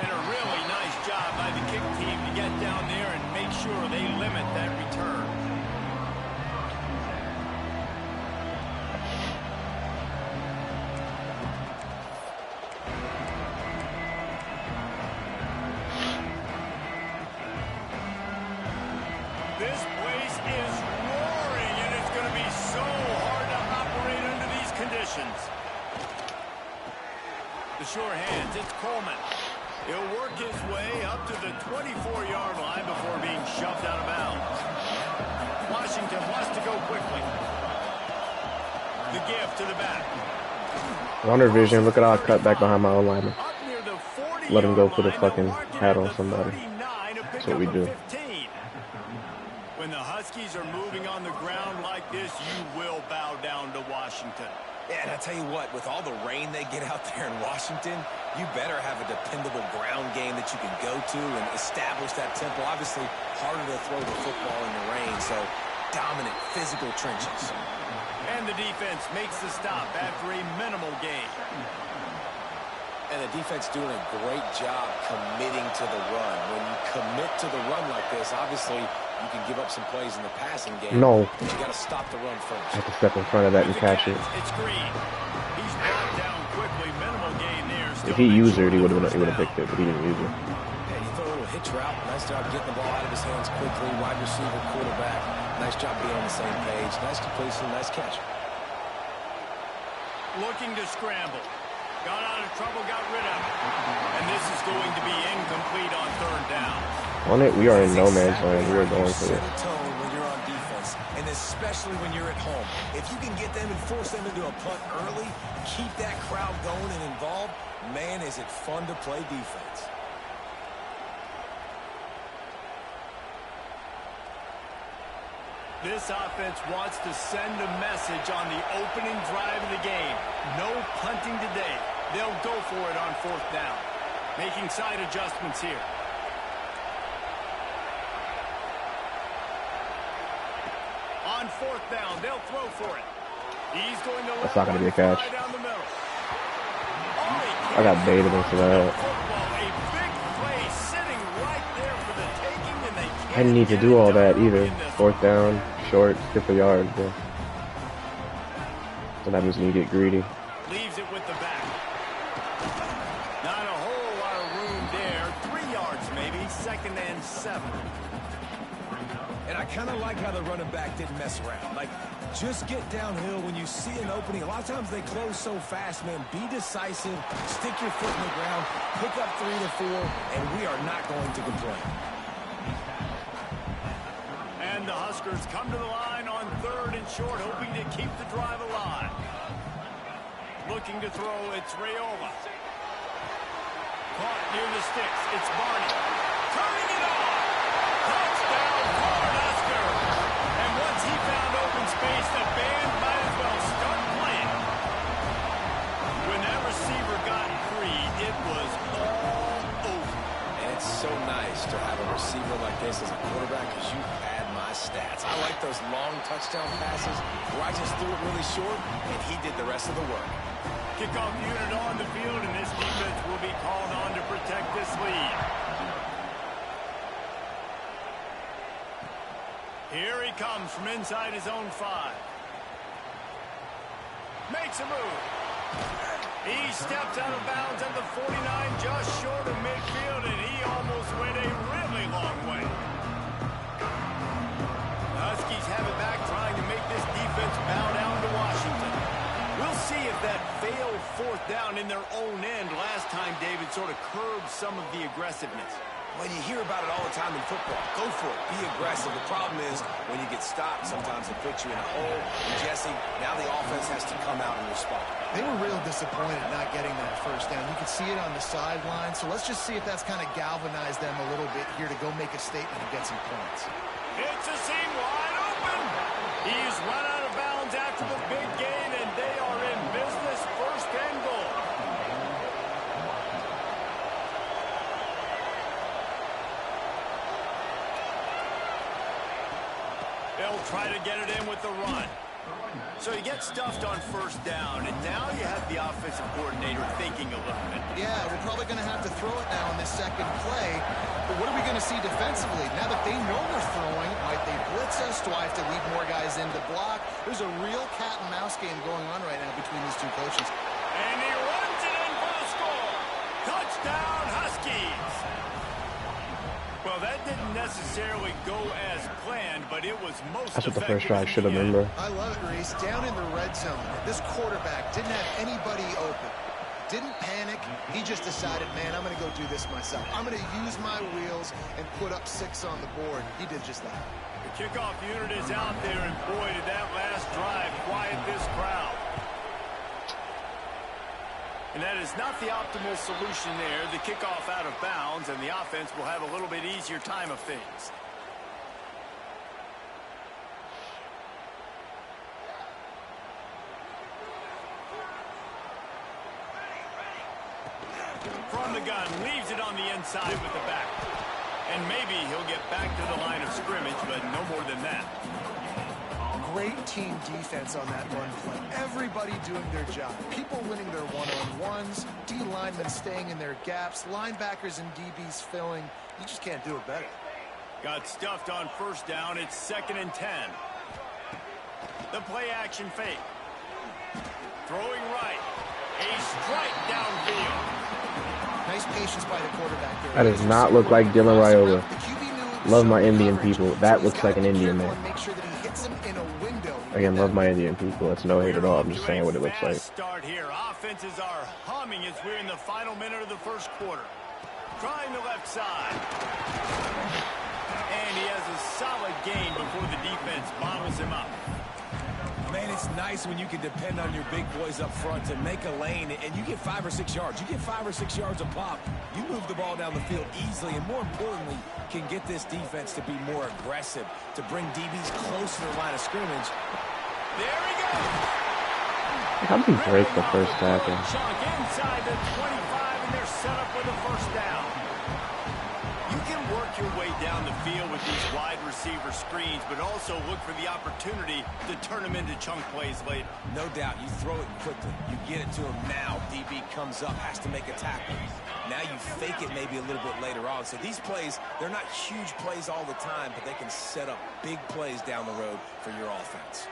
And a really nice job by the kick team to get down there and make sure they limit that return. This place is roaring, and it's going to be so hard to operate under these conditions. The sure hands, it's Coleman. He'll work his way up to the 24-yard line before being shoved out of bounds. Washington wants to go quickly. The give to the back. Wonder vision, look at how I cut back behind my own lineman. Let him go put a fucking hat on somebody. That's what we do. When the Huskies are moving on the ground like this, you will bow down to Washington. Yeah, and I tell you what, with all the rain they get out there in Washington, you better have a dependable ground game that you can go to and establish that tempo. Obviously, harder to throw the football in the rain, so dominant physical trenches. And the defense makes the stop after a minimal gain. And the defense doing a great job committing to the run. When you commit to the run like this, obviously you can give up some plays in the passing game. No. You got to stop the run first. I have to step in front of that and catch it. It's Green. He's knocked down quickly. Minimal gain there. If he used it, he would have picked it, but he didn't use it. Yeah, he threw a little hitch route. Nice job getting the ball out of his hands quickly. Wide receiver, quarterback. Nice job being on the same page. Nice completion, nice catch. Looking to scramble. Got out of trouble, got rid of it. And this is going to be incomplete on third down. On it, we are in no man's land. We are going for Set this. a tone when you're on defense, and especially when you're at home. If you can get them and force them into a punt early, keep that crowd going and involved, man, is it fun to play defense. This offense wants to send a message on the opening drive of the game. No punting today. They'll go for it on fourth down. Making side adjustments here. On fourth down, they'll throw for it. He's going to That's not going to be a catch. down the middle. I got baited into that. I didn't need to do all that either. Fourth down, short, skip a yard. Yeah. So that means you get greedy. Leaves it with the back. Not a whole lot of room there. 3 yards maybe. 2nd and 7. And I kind of like how the running back didn't mess around. Like, just get downhill when you see an opening. A lot of times they close so fast, man. Be decisive. Stick your foot in the ground. Pick up 3 to 4, and we are not going to complain. And the Huskers come to the line on 3rd and short, hoping to keep the drive alive. Looking to throw, it's Raiola. Caught near the sticks, it's Barney. Turning it on! Touchdown, Cornhusker! And once he found open space, the band might as well start playing. When that receiver got free, it was all over. And it's so nice to have a receiver like this as a quarterback, because you add my stats. I like those long touchdown passes where I just threw it really short, and he did the rest of the work. Kickoff unit on the field, and this defense will be called on to protect this lead. Here he comes from inside his own 5. Makes a move. He steps out of bounds at the 49, just short of midfield, and he almost went a really long way. The Huskies have it back, trying to make this defense bow down to Washington. We'll see if that failed fourth down in their own end last time, David, sort of curbed some of the aggressiveness. Well, you hear about it all the time in football. Go for it. Be aggressive. The problem is when you get stopped, sometimes it puts you in a hole. And Jesse, now the offense has to come out and respond. They were real disappointed not getting that first down. You could see it on the sideline. So let's just see if that's kind of galvanized them a little bit here to go make a statement and get some points. It's a seam wide open. He's run out of bounds after the big gain, and they are in business. 1st and goal. They'll try to get it in with the run. So you get stuffed on 1st down, and now you have the offensive coordinator thinking a little bit. Yeah, we're probably going to have to throw it now in this second play. But what are we going to see defensively? Now that they know we're throwing, might they blitz us? Do I have to leave more guys in to block? There's a real cat and mouse game going on right now between these two coaches. And he runs it in for the score. Touchdown, Huskies. Well, that didn't necessarily go as planned, but it was most That's what the first effective drive in should have the been, end. bro. I love it, Reese. Down in the red zone, this quarterback didn't have anybody open. Didn't panic. He just decided, man, I'm going to go do this myself. I'm going to use my wheels and put up 6 on the board. He did just that. The kickoff unit is out there, and boy, did that last drive quiet this crowd. And that is not the optimal solution there. The kickoff out of bounds, and the offense will have a little bit easier time of things. From the gun, leaves it on the inside with the back. And maybe he'll get back to the line of scrimmage, but no more than that. Great team defense on that run play. Everybody doing their job. People winning their one-on-ones. D-line linemen staying in their gaps, linebackers and DBs filling. You just can't do it better. Got stuffed on first down. It's 2nd and 10. The play action fake. Throwing right. A strike downfield. Nice patience by the quarterback there. That does not look like Dylan Raiola. Love my Indian people. That looks like an Indian man. Again, love my Indian people. That's no hate at all. I'm just saying what it looks like. Start here. Offenses are humming as we're in the final minute of the first quarter. Trying the left side. And he has a solid gain before the defense bottles him up. Man, it's nice when you can depend on your big boys up front to make a lane, and you get 5 or 6 yards. You get 5 or 6 yards a pop. You move the ball down the field easily, and more importantly, can get this defense to be more aggressive, to bring DBs closer to the line of scrimmage. There he goes. How did he break the first tackle? Chunk inside the 25, and they're set up with a first down. You can work your way down the field with these wide receiver screens, but also look for the opportunity to turn them into chunk plays later. No doubt, you throw it quickly. You get it to him now. DB comes up, has to make a tackle. Now you fake it maybe a little bit later on. So these plays, they're not huge plays all the time, but they can set up big plays down the road for your offense.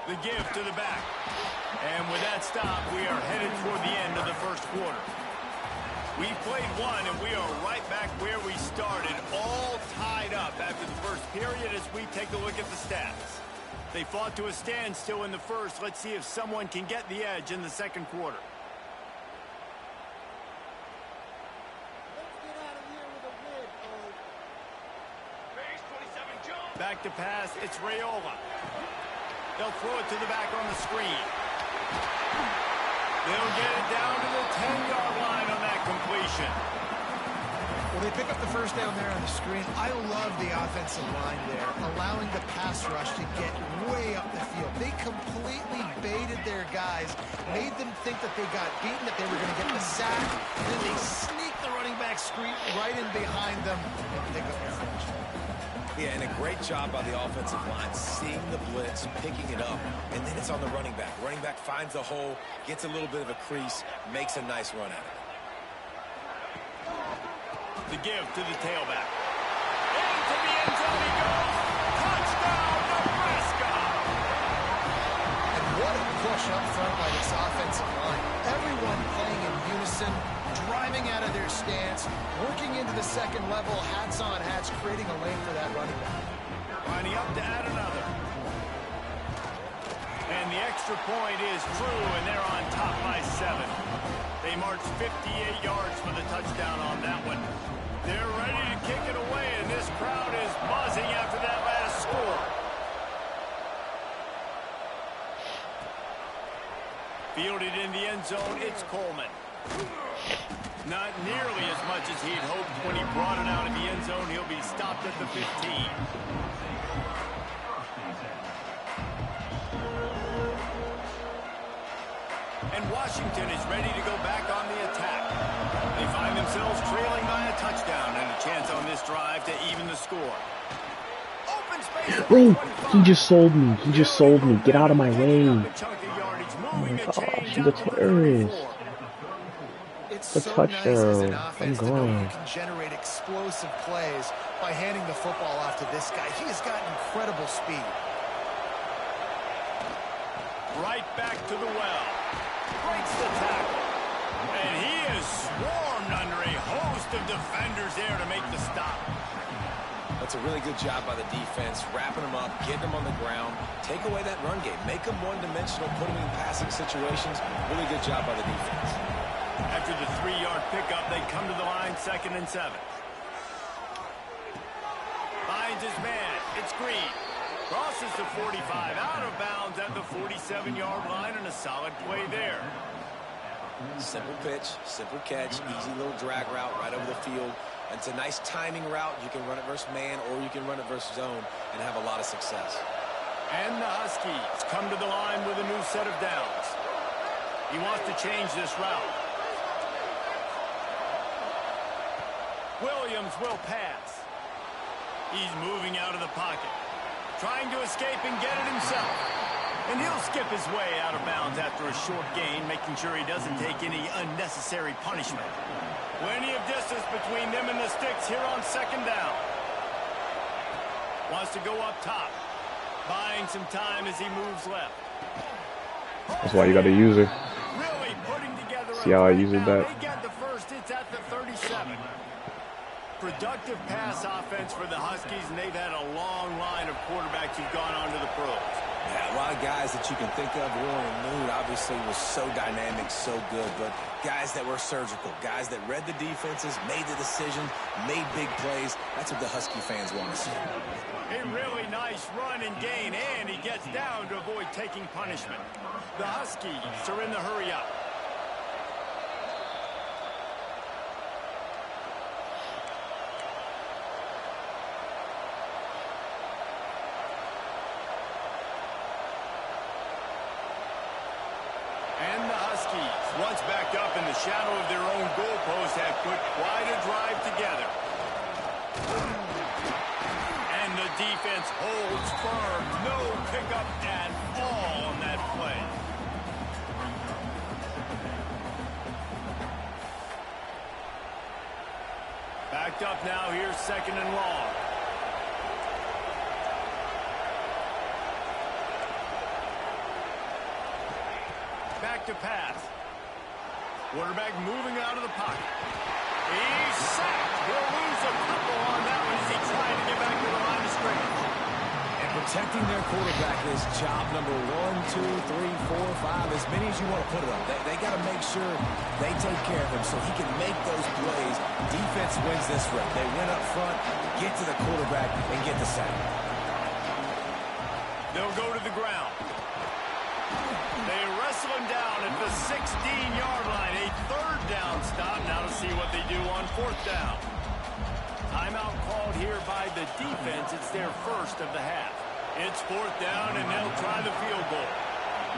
The give to the back. And with that stop, we are headed toward the end of the first quarter. We played one, and we are right back where we started, all tied up after the first period as we take a look at the stats. They fought to a standstill in the first. Let's see if someone can get the edge in the second quarter. Back to pass, it's Raiola. They'll throw it to the back on the screen. They'll get it down to the 10-yard line on that completion. Well, they pick up the first down there on the screen. I love the offensive line there, allowing the pass rush to get way up the field. They completely baited their guys, made them think that they got beaten, that they were going to get the sack, and then they sneak the running back screen right in behind them and pick up the finish. Yeah, and a great job by the offensive line, seeing the blitz, picking it up, and then it's on the running back. Running back finds a hole, gets a little bit of a crease, makes a nice run at it. The give to the tailback. Into the end zone he goes. Touchdown, Nebraska! And what a push up front by this offensive line. Everyone playing in unison, driving out of their stance, working into the second level, hats on hats, creating a lane for that running back. Lining up to add another. And the extra point is true, and they're on top by 7. They marched 58 yards for the touchdown on that one. They're ready to kick it away, and this crowd is buzzing after that last score. Fielded in the end zone, it's Coleman. Not nearly as much as he'd hoped when he brought it out of the end zone. He'll be stopped at the 15. And Washington is ready to go back on the attack. They find themselves trailing by a touchdown and a chance on this drive to even the score. Open space. Bro, he just sold me. He just sold me. Get out of my way. Oh my gosh, he's a terrorist. It's The so touchdown. nice as an offense I'm to know you gone. can generate explosive plays by handing the football off to this guy. He has got incredible speed. Right back to the well. Breaks the tackle. And he is swarmed under a host of defenders there to make the stop. That's a really good job by the defense, wrapping them up, getting them on the ground, take away that run game, make them one-dimensional, put them in passing situations. Really good job by the defense. After the 3-yard pickup, they come to the line, 2nd and 7. Finds his man. It's Green. Crosses the 45, out of bounds at the 47-yard line, and a solid play there. Simple pitch, simple catch, easy little drag route right over the field. It's a nice timing route. You can run it versus man, or you can run it versus zone and have a lot of success. And the Huskies come to the line with a new set of downs. He wants to change this route. Williams will pass. He's moving out of the pocket. Trying to escape and get it himself. And he'll skip his way out of bounds after a short gain, making sure he doesn't take any unnecessary punishment. Plenty of distance between them and the sticks here on second down. Wants to go up top, buying some time as he moves left. That's why you got to use it. Really putting together. See how I use it back? They get the first. It's at the 37. Productive pass offense for the Huskies, and they've had a long line of quarterbacks who've gone on to the pros. Yeah, a lot of guys that you can think of. Warren Moon obviously was so dynamic, so good, but guys that were surgical, guys that read the defenses, made the decision, made big plays. That's what the Husky fans want to see. A really nice run and gain, and he gets down to avoid taking punishment. The Huskies are in the hurry up. And the Huskies, once backed up in the shadow of their own goalpost, have put quite a drive together. And the defense holds firm. No pickup at all on that play. Backed up now. Here's second and long. Back to pass. Quarterback moving out of the pocket. He's sacked. He'll lose a couple on that one as he tried to get back to the line of scrimmage. And protecting their quarterback is job number 1, 2, 3, 4, 5, as many as you want to put it on. They got to make sure they take care of him so he can make those plays. Defense wins this rep. They win up front, get to the quarterback, and get the sack. They'll go to the ground. They wrestle him down at the 16-yard line. A third down stop. Now to see what they do on fourth down. Timeout called here by the defense. It's their first of the half. It's fourth down, and they'll try the field goal.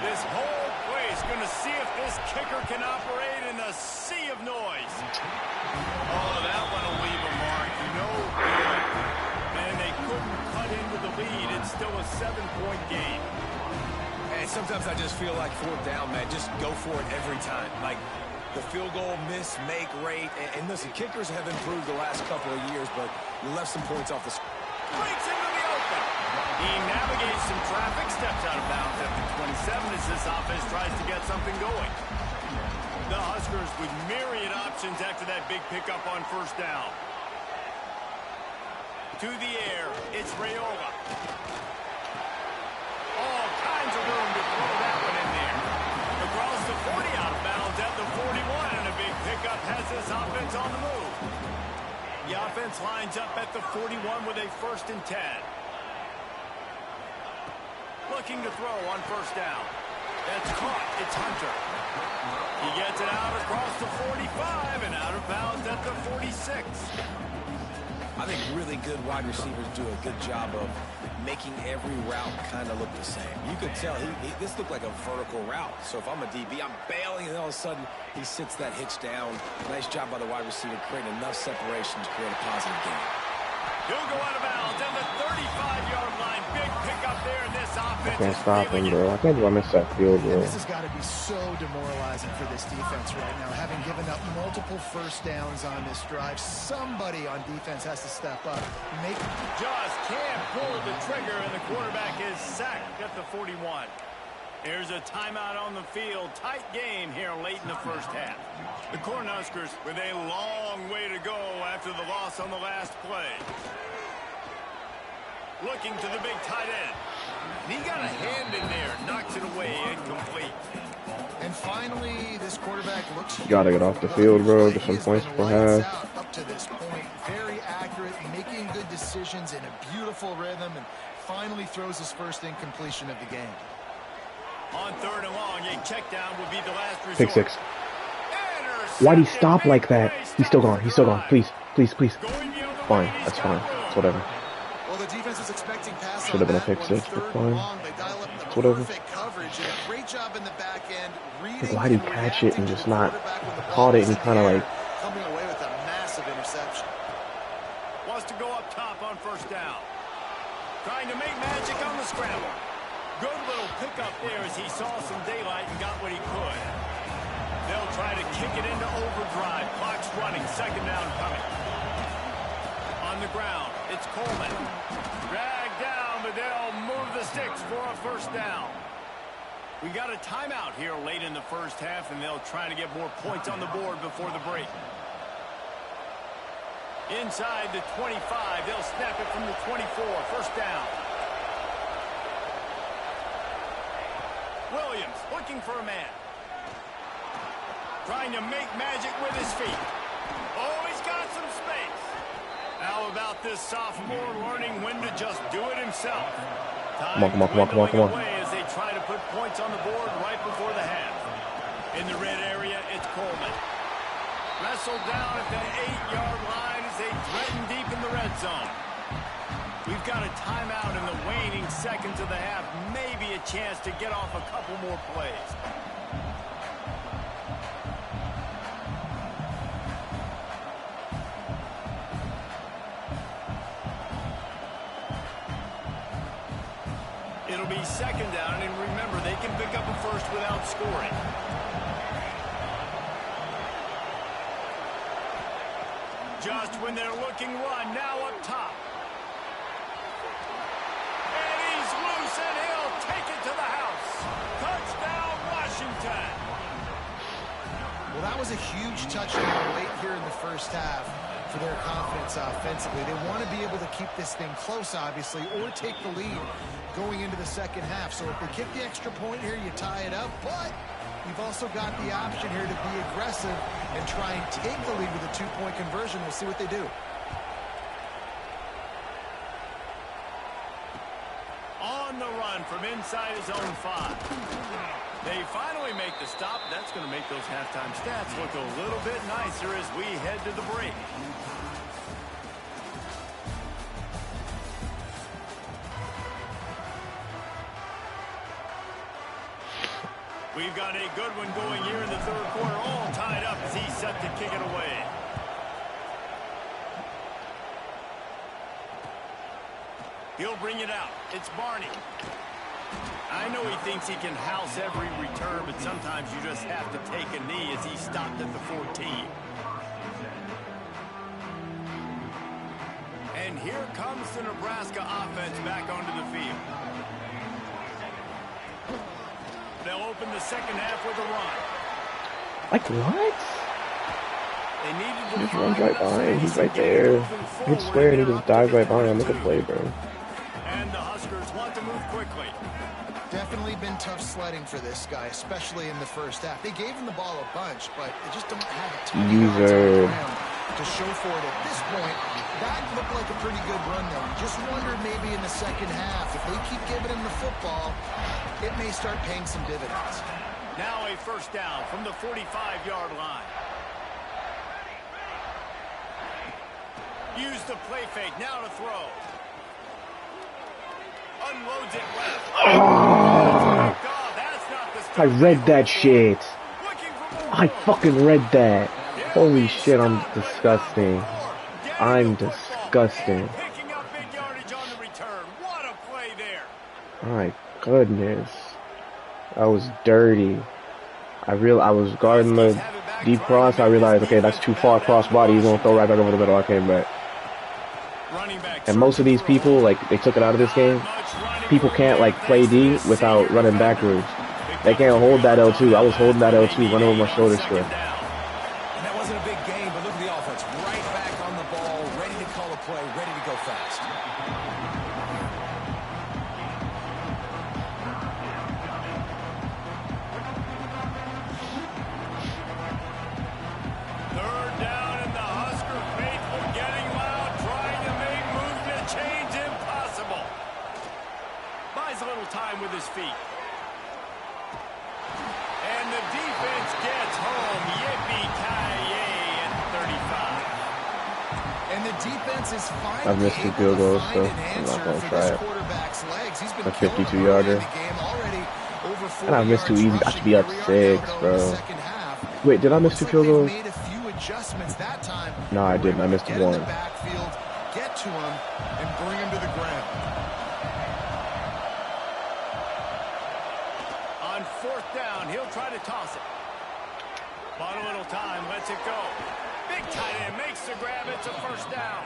This whole place going to see if this kicker can operate in a sea of noise. Oh, that one will leave a mark. No good. And they couldn't cut into the lead. It's still a 7-point game. And sometimes I just feel like fourth down, man, just go for it every time. Like the field goal miss, make rate. And listen, kickers have improved the last couple of years, but you left some points off the screen. Breaks into the open. He navigates some traffic, steps out of bounds at the 27 as this offense tries to get something going. The Huskers with myriad options after that big pickup on first down. To the air, it's Rayola. All kinds of room to throw that one in there. Across the 40, out of bounds at the 41, and a big pickup has this offense on the move. The offense lines up at the 41 with a 1st and 10. Looking to throw on first down. That's caught. It's Hunter. He gets it out across the 45 and out of bounds at the 46. I think really good wide receivers do a good job of making every route kind of look the same. You could tell this looked like a vertical route. So if I'm a DB, I'm bailing, and all of a sudden he sits that hitch down. Nice job by the wide receiver creating enough separation to create a positive game. He'll go out of bounds at the 35-yard line. Big pickup there in this offense. I can't stop him, bro. I can't believe I missed that field goal. This has got to be so demoralizing for this defense right now. Having given up multiple first downs on this drive, somebody on defense has to step up. Just can't pull the trigger, and the quarterback is sacked at the 41. There's a timeout on the field. Tight game here late in the first half. The Cornhuskers with a long way to go after the loss on the last play. Looking to the big tight end. And he got a hand in there. Knocks it away. Incomplete. And finally, this quarterback looks... You gotta get off the field, bro. Get some points for half. Up to this point, very accurate, making good decisions in a beautiful rhythm, and finally throws his first incompletion of the game. On third and long, a check down will be the last resort. Pick six. Why'd he stop like that? He's still gone. He's still gone. Please, please, please. Fine. That's fine. It's whatever. Well, the defense was expecting pass. Should have been a pick six, but fine. It's whatever. Great job in the back end. Like, why'd he catch it and just not caught it and kind of like... Coming away with a massive interception. Wants to go up top on first down. Trying to make magic on the scramble. Good little pickup there as he saw some daylight and got what he could. They'll try to kick it into overdrive. Clock's running. Second down coming. On the ground, it's Coleman. Dragged down, but they'll move the sticks for a first down. We got a timeout here late in the first half, and they'll try to get more points on the board before the break. Inside the 25, they'll snap it from the 24. First down. Williams looking for a man. Trying to make magic with his feet. Oh, he's got some space. How about this sophomore learning when to just do it himself? Come on. As they try to put points on the board right before the half. In the red area, it's Coleman. Wrestled down at the 8-yard line as they threaten deep in the red zone. We've got a timeout in the waning seconds of the half. Maybe a chance to get off a couple more plays. It'll be second down, and remember, they can pick up a first without scoring. Just when they're looking run, now up top. And he's loose, and he'll take it to the house. Touchdown, Washington. Well, that was a huge touchdown late here in the first half for their confidence offensively. They want to be able to keep this thing close, obviously, or take the lead going into the second half. So if they kick the extra point here, you tie it up. But you've also got the option here to be aggressive and try and take the lead with a two-point conversion. We'll see what they do. On the run from inside his own 5. They finally make the stop. That's going to make those halftime stats look a little bit nicer as we head to the break. We've got a good one going here in the third quarter, all tied up as he's set to kick it away. He'll bring it out. It's Barney. I know he thinks he can house every return, but sometimes you just have to take a knee as he stopped at the 14. And here comes the Nebraska offense back onto the field. They'll open the second half with a run. Like what? They needed He just runs right by him. He's right there. I could swear he just dives right by him. Look at play, bro. And the Huskers want to move quickly. Definitely been tough sledding for this guy, especially in the first half. They gave him the ball a bunch, but they just don't have a ton of yards on the ground to show for it at this point. That looked like a pretty good run, though. Just wondered maybe in the second half, if they keep giving him the football, it may start paying some dividends. Now a first down from the 45-yard line. Use the play fake. Now to throw. Unloads it left. I read that shit. I fucking read that. Holy shit, I'm disgusting. I'm disgusting. Picking up big yardage on the return. What a play there. My goodness. That was dirty. I was guarding the deep cross. I realized, okay, that's too far cross body. He's going to throw right back over the middle. I came back. And most of these people, like, they took it out of this game. People can't, like, play D without running backwards. They can't hold that L2. I was holding that L2, running over my shoulder strip. And that wasn't a big game, but look at the offense. Right back on the ball, ready to call a play, ready to go fast. Third down, and the Husker faithful getting loud, trying to make moves to change impossible. Buys a little time with his feet. And the defense gets home. Yippee-ki-yay at 35. And the defense is finally I've missed 2 field goals, so I'm not going to try it. A 52-yarder. And I missed 2 easy. I should be up 6, bro. Wait, did I miss 2 field goals? No, I didn't. I missed 1. Get to him and bring him to the ground. 4th down. He'll try to toss it. Bought a little time. Lets it go. Big tight end makes the grab. It's a 1st down.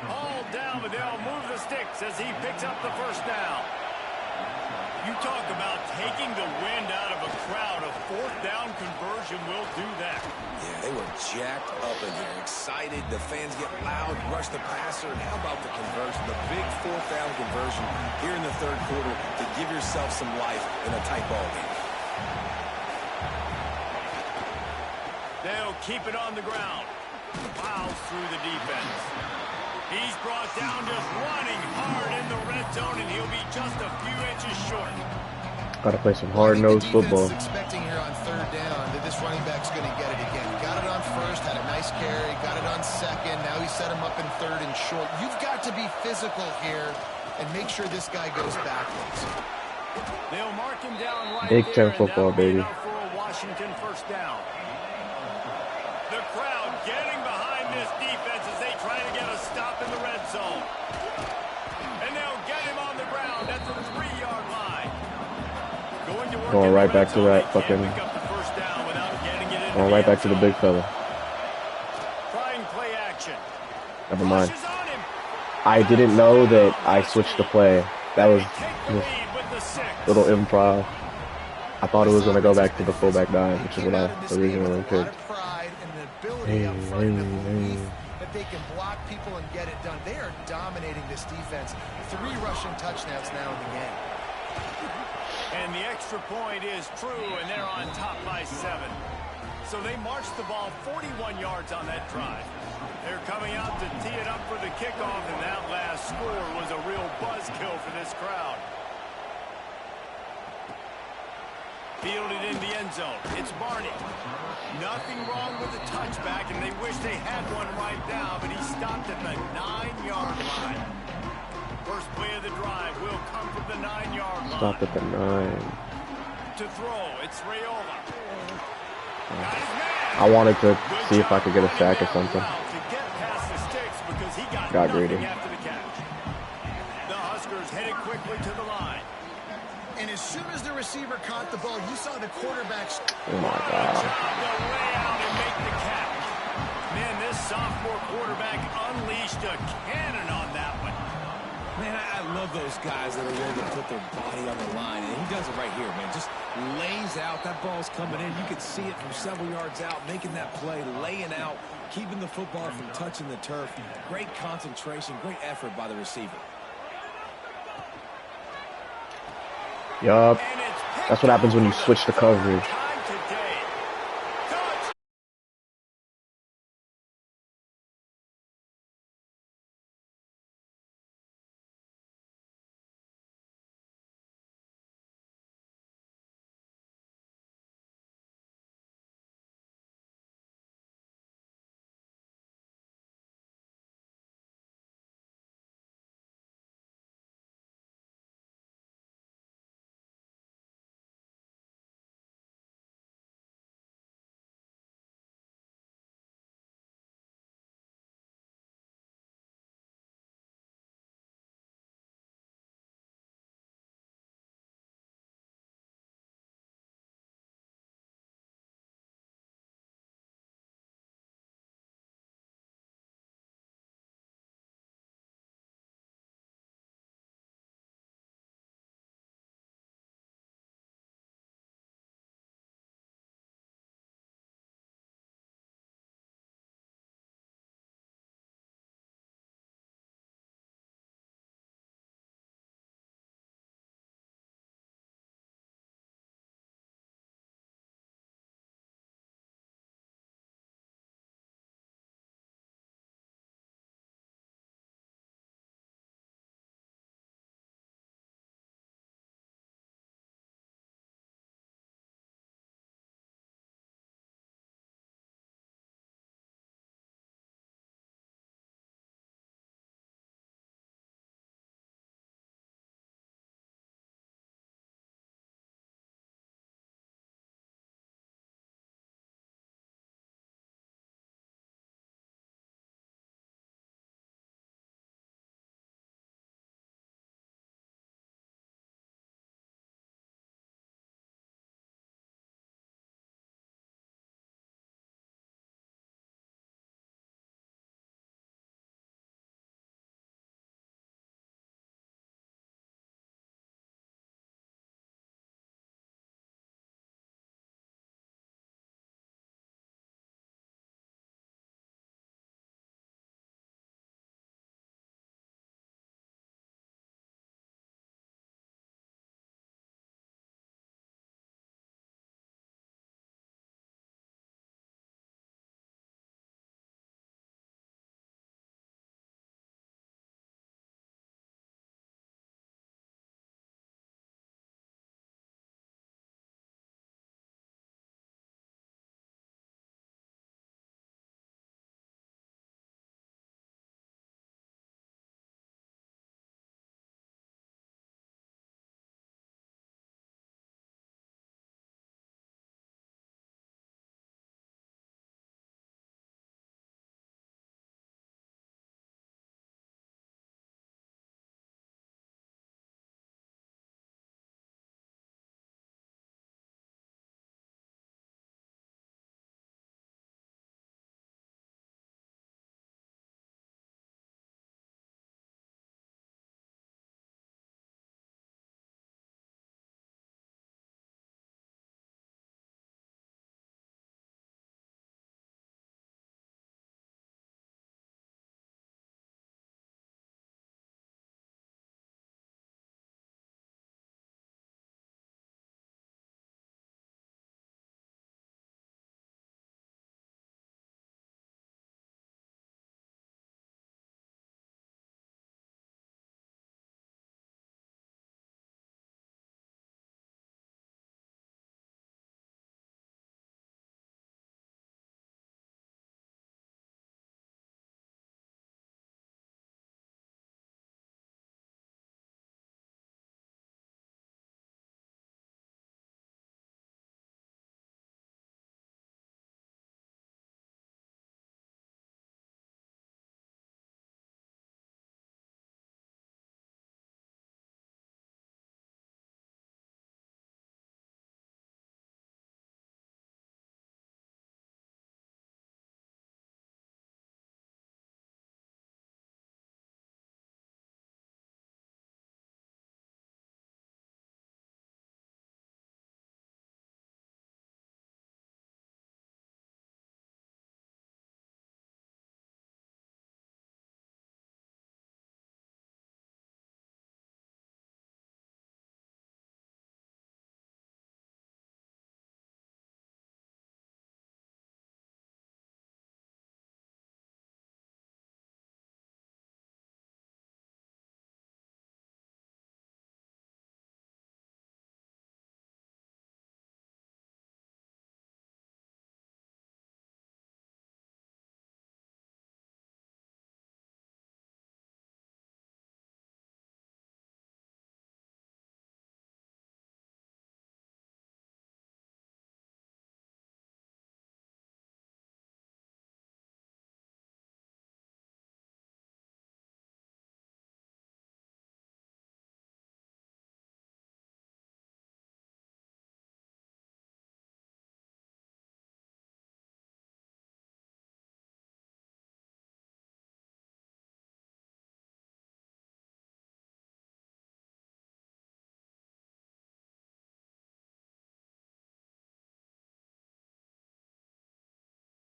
All down, but they'll move the sticks as he picks up the 1st down. You talk about taking the wind out of a crowd. A 4th down conversion will do that. Yeah, they were jacked up in here, excited. The fans get loud, rush the passer. And how about the conversion, the big 4th down conversion here in the 3rd quarter to give yourself some life in a tight ball game. They'll keep it on the ground. Plows through the defense. He's brought down, just running hard in the red zone, and he'll be just a few inches short. Gotta play some hard-nosed football. Expecting here on 3rd down that this running back's going to get it again. He got it on 1st, had a nice carry, got it on 2nd. Now he set him up in 3rd and short. You've got to be physical here and make sure this guy goes backwards. They'll mark him down right Big there, 10 football, baby. For a Washington 1st down. The crowd getting behind this defense as they try to get a stop in the red zone. And they'll get him on the ground at the 3-yard line. Going right back to that fucking... Going right back to the big fella. Trying play action. Never mind. I didn't know that I switched the play. That was just a little improv. I thought it was going to go back to the fullback dive, which is what I originally picked. That they can block people and get it done. They are dominating this defense. 3 rushing touchdowns now in the game. And the extra point is true, and they're on top by 7. So they marched the ball 41 yards on that drive. They're coming out to tee it up for the kickoff, and that last score was a real buzzkill for this crowd. Fielded in the end zone. It's Barney. Nothing wrong with the touchback, and they wish they had one right now, but he stopped at the 9-yard line. First play of the drive will come from the 9-yard line. Stop at the 9. To throw, it's Raiola. I wanted to see if I could get a sack or something. To get past the sticks because he got greedy. After the catch. The Huskers headed quickly to the line. And as soon as the receiver caught the ball, you saw the quarterback's... Oh my God. The way out and make the catch. Man, this sophomore quarterback unleashed a cannon on that one. Man, I love those guys that are willing to put their body on the line. And he does it right here, man. Just lays out. That ball's coming in. You can see it from several yards out, making that play, laying out, keeping the football from touching the turf. Great concentration, great effort by the receiver. Yup. That's what happens when you switch the coverage.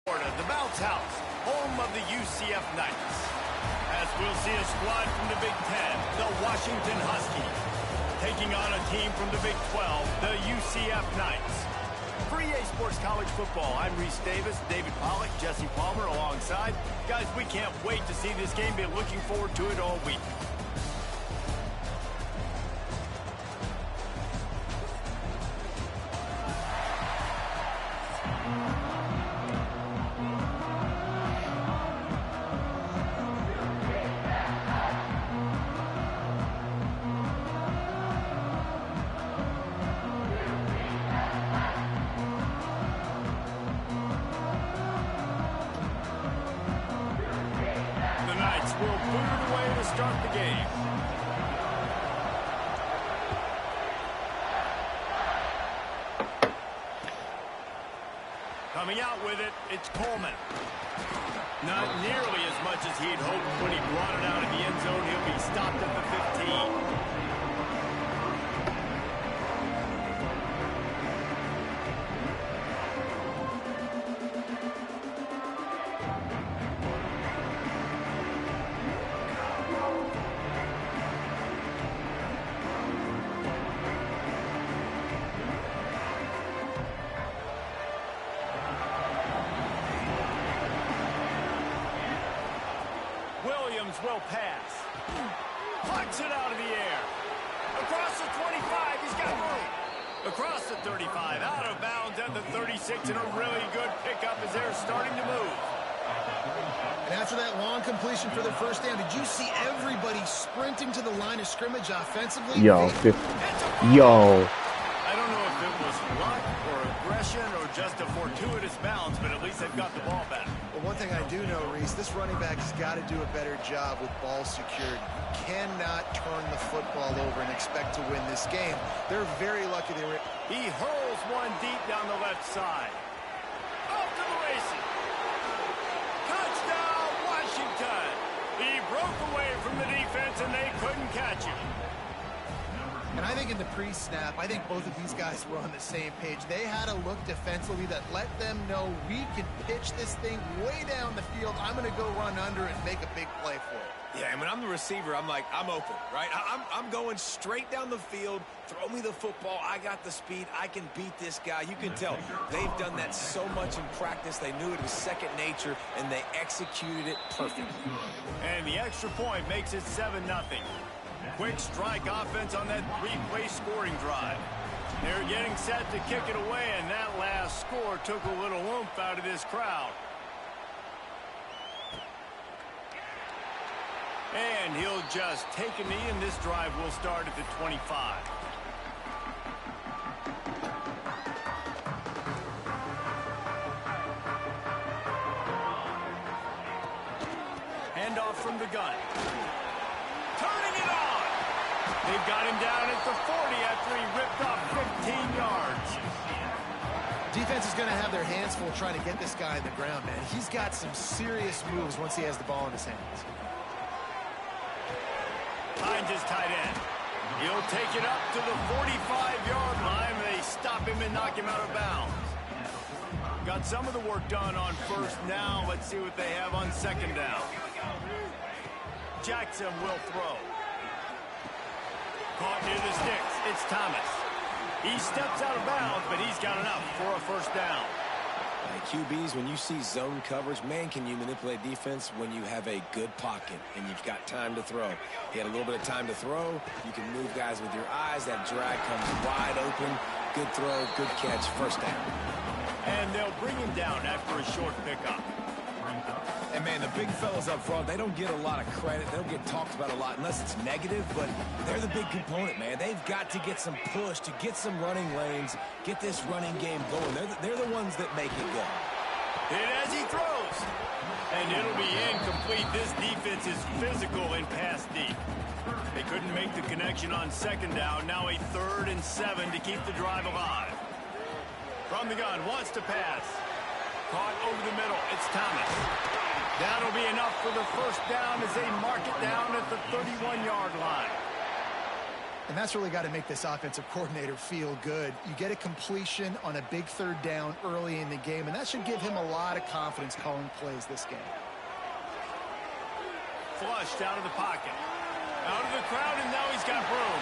Florida, the bounce house, home of the UCF Knights. As we'll see a squad from the Big Ten, the Washington Huskies, taking on a team from the Big 12, the UCF Knights. For EA Sports College Football, I'm Reese Davis, David Pollack, Jesse Palmer alongside. Guys, we can't wait to see this game. Been looking forward to it all week. Will boot it away to start the game. Coming out with it, it's Coleman. Not nearly as much as he'd hoped when he brought it out of the end zone. He'll be stopped at the 15. Will pass. Punts it out of the air. Across the 25, he's got room. Across the 35, out of bounds at the 36, and a really good pickup as they're starting to move. And after that long completion for the first down, did you see everybody sprinting to the line of scrimmage offensively? Yo. I don't know if it was luck or aggression or just a fortuitous bounce, but at least they've got the ball back. Well, one thing I do know, Reese, this running back has got to do a better job with ball security. You cannot turn the football over and expect to win this game. They're very lucky they were. He hurls one deep down the left side. Off to the races. Touchdown, Washington. He broke away from the defense, and they couldn't catch him. And I think in the pre-snap, I think both of these guys were on the same page. They had a look defensively that let them know we can pitch this thing way down the field. I'm going to go run under and make a big play for it. Yeah, and when I'm the receiver, I'm like, I'm open, right? I'm going straight down the field. Throw me the football. I got the speed. I can beat this guy. You can tell they've done that so much in practice. They knew it was second nature, and they executed it perfectly. And the extra point makes it 7-0. Quick strike offense on that three-play scoring drive. They're getting set to kick it away, and that last score took a little oomph out of this crowd. And he'll just take a knee, and this drive will start at the 25. Handoff from the gun. Turning it on. They've got him down at the 40 after he ripped off 15 yards. Defense is going to have their hands full trying to get this guy on the ground, man. He's got some serious moves once he has the ball in his hands. Finds his tight end. He'll take it up to the 45-yard line. They stop him and knock him out of bounds. Got some of the work done on first down. Let's see what they have on second down. Jackson will throw. Caught near the sticks. It's Thomas. He steps out of bounds, but he's got enough for a first down. QBs, when you see zone coverage, man, can you manipulate defense when you have a good pocket and you've got time to throw. He had a little bit of time to throw. You can move guys with your eyes. That drag comes wide open. Good throw, good catch, first down. And they'll bring him down after a short pickup. And, man, the big fellas up front, they don't get a lot of credit. They don't get talked about a lot unless it's negative, but they're the big component, man. They've got to get some push, to get some running lanes, get this running game going. They're the ones that make it go. And as he throws, and it'll be incomplete. This defense is physical and pass deep. They couldn't make the connection on second down. Now a 3rd and 7 to keep the drive alive. From the gun, wants to pass. Caught over the middle. It's Thomas. That'll be enough for the first down as they mark it down at the 31-yard line. And that's really got to make this offensive coordinator feel good. You get a completion on a big third down early in the game, and that should give him a lot of confidence calling plays this game. Flushed out of the pocket. Out of the crowd, and now he's got room.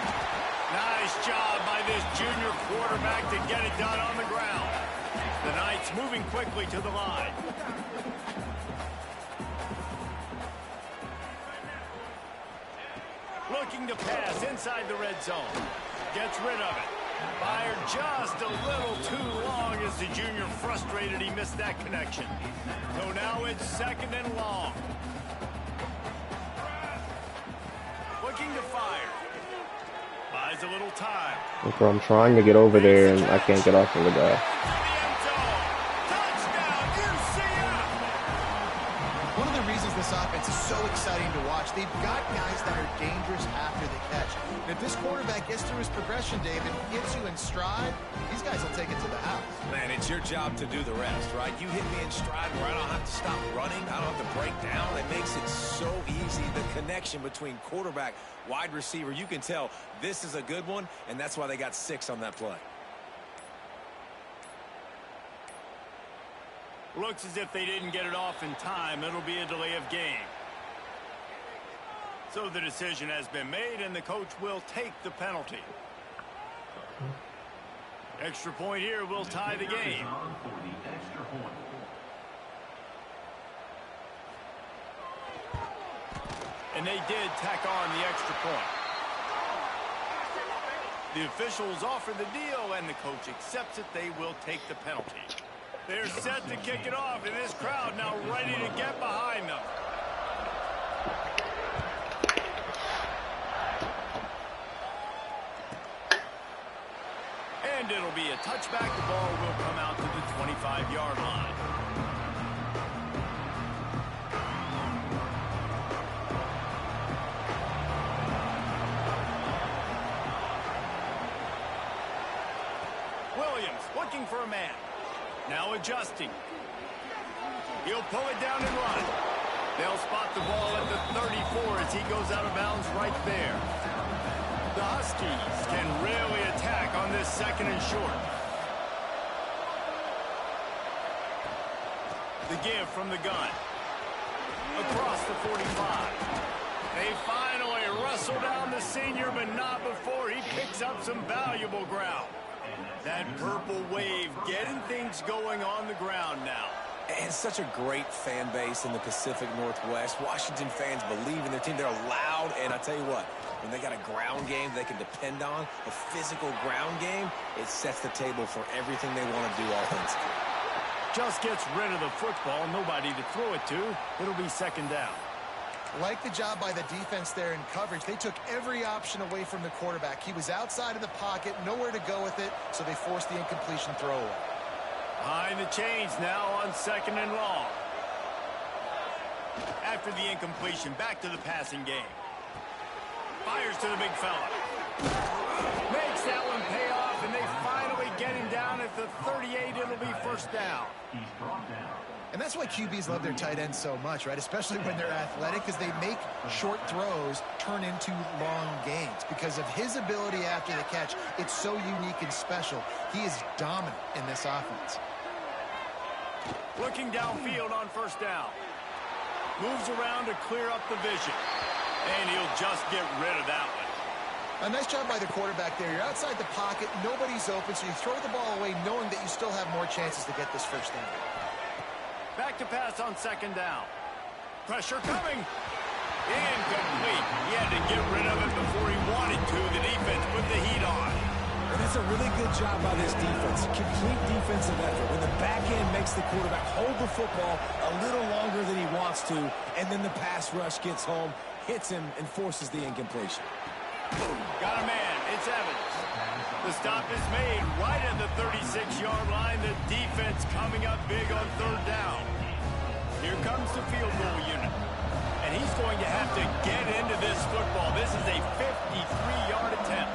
Nice job by this junior quarterback to get it done on the ground. The Knights moving quickly to the line. Looking to pass inside the red zone. Gets rid of it. Fired just a little too long as the junior frustrated he missed that connection. So now it's 2nd and long. Looking to fire. Buys a little time. So I'm trying to get over there and I can't get off of the guy. One of the reasons this offense is so exciting to watch, they've got guys that are dangerous after the catch. And if this quarterback gets through his progression, David, gets you in stride, these guys will take it to the house. Man, it's your job to do the rest, right? You hit me in stride where I don't have to stop running. I don't have to break down. It makes it so easy. The connection between quarterback, wide receiver, you can tell this is a good one, and that's why they got 6 on that play. Looks as if they didn't get it off in time. It'll be a delay of game. So the decision has been made, and the coach will take the penalty. Extra point here will tie the game. And they did tack on the extra point. The officials offer the deal, and the coach accepts it. They will take the penalty. They're set to kick it off, and this crowd now ready to get behind them. And it'll be a touchback. The ball will come out to the 25-yard line. Williams looking for a man. Now adjusting. He'll pull it down and run. They'll spot the ball at the 34 as he goes out of bounds right there. The Huskies can really attack on this 2nd and short. The give from the gun. Across the 45. They finally wrestle down the senior, but not before he picks up some valuable ground. That purple wave getting things going on the ground now. And such a great fan base in the Pacific Northwest. Washington fans believe in their team. They're loud, and I tell you what, when they got a ground game they can depend on, a physical ground game, it sets the table for everything they want to do offensively. Just gets rid of the football, nobody to throw it to. It'll be 2nd down. Like the job by the defense there in coverage. They took every option away from the quarterback. He was outside of the pocket, nowhere to go with it, so they forced the incompletion throw away. Behind the chains now on 2nd and long. After the incompletion, back to the passing game. Fires to the big fella. Makes that one pay off, and they finally get him down at the 38. It'll be 1st down. And that's why QBs love their tight ends so much, right? Especially when they're athletic, because they make short throws turn into long gains. Because of his ability after the catch, it's so unique and special. He is dominant in this offense. Looking downfield on 1st down. Moves around to clear up the vision. And he'll just get rid of that one. A nice job by the quarterback there. You're outside the pocket, nobody's open, so you throw the ball away knowing that you still have more chances to get this 1st down. Back to pass on 2nd down. Pressure coming. Incomplete. He had to get rid of it before he wanted to. The defense put the heat on. And that's a really good job by this defense. Complete defensive effort. When the back end makes the quarterback hold the football a little longer than he wants to, and then the pass rush gets home, hits him, and forces the incompletion. Got a man. It's Evans. The stop is made right at the 36-yard line. The defense coming up big on 3rd down. Here comes the field goal unit. And he's going to have to get into this football. This is a 53-yard attempt.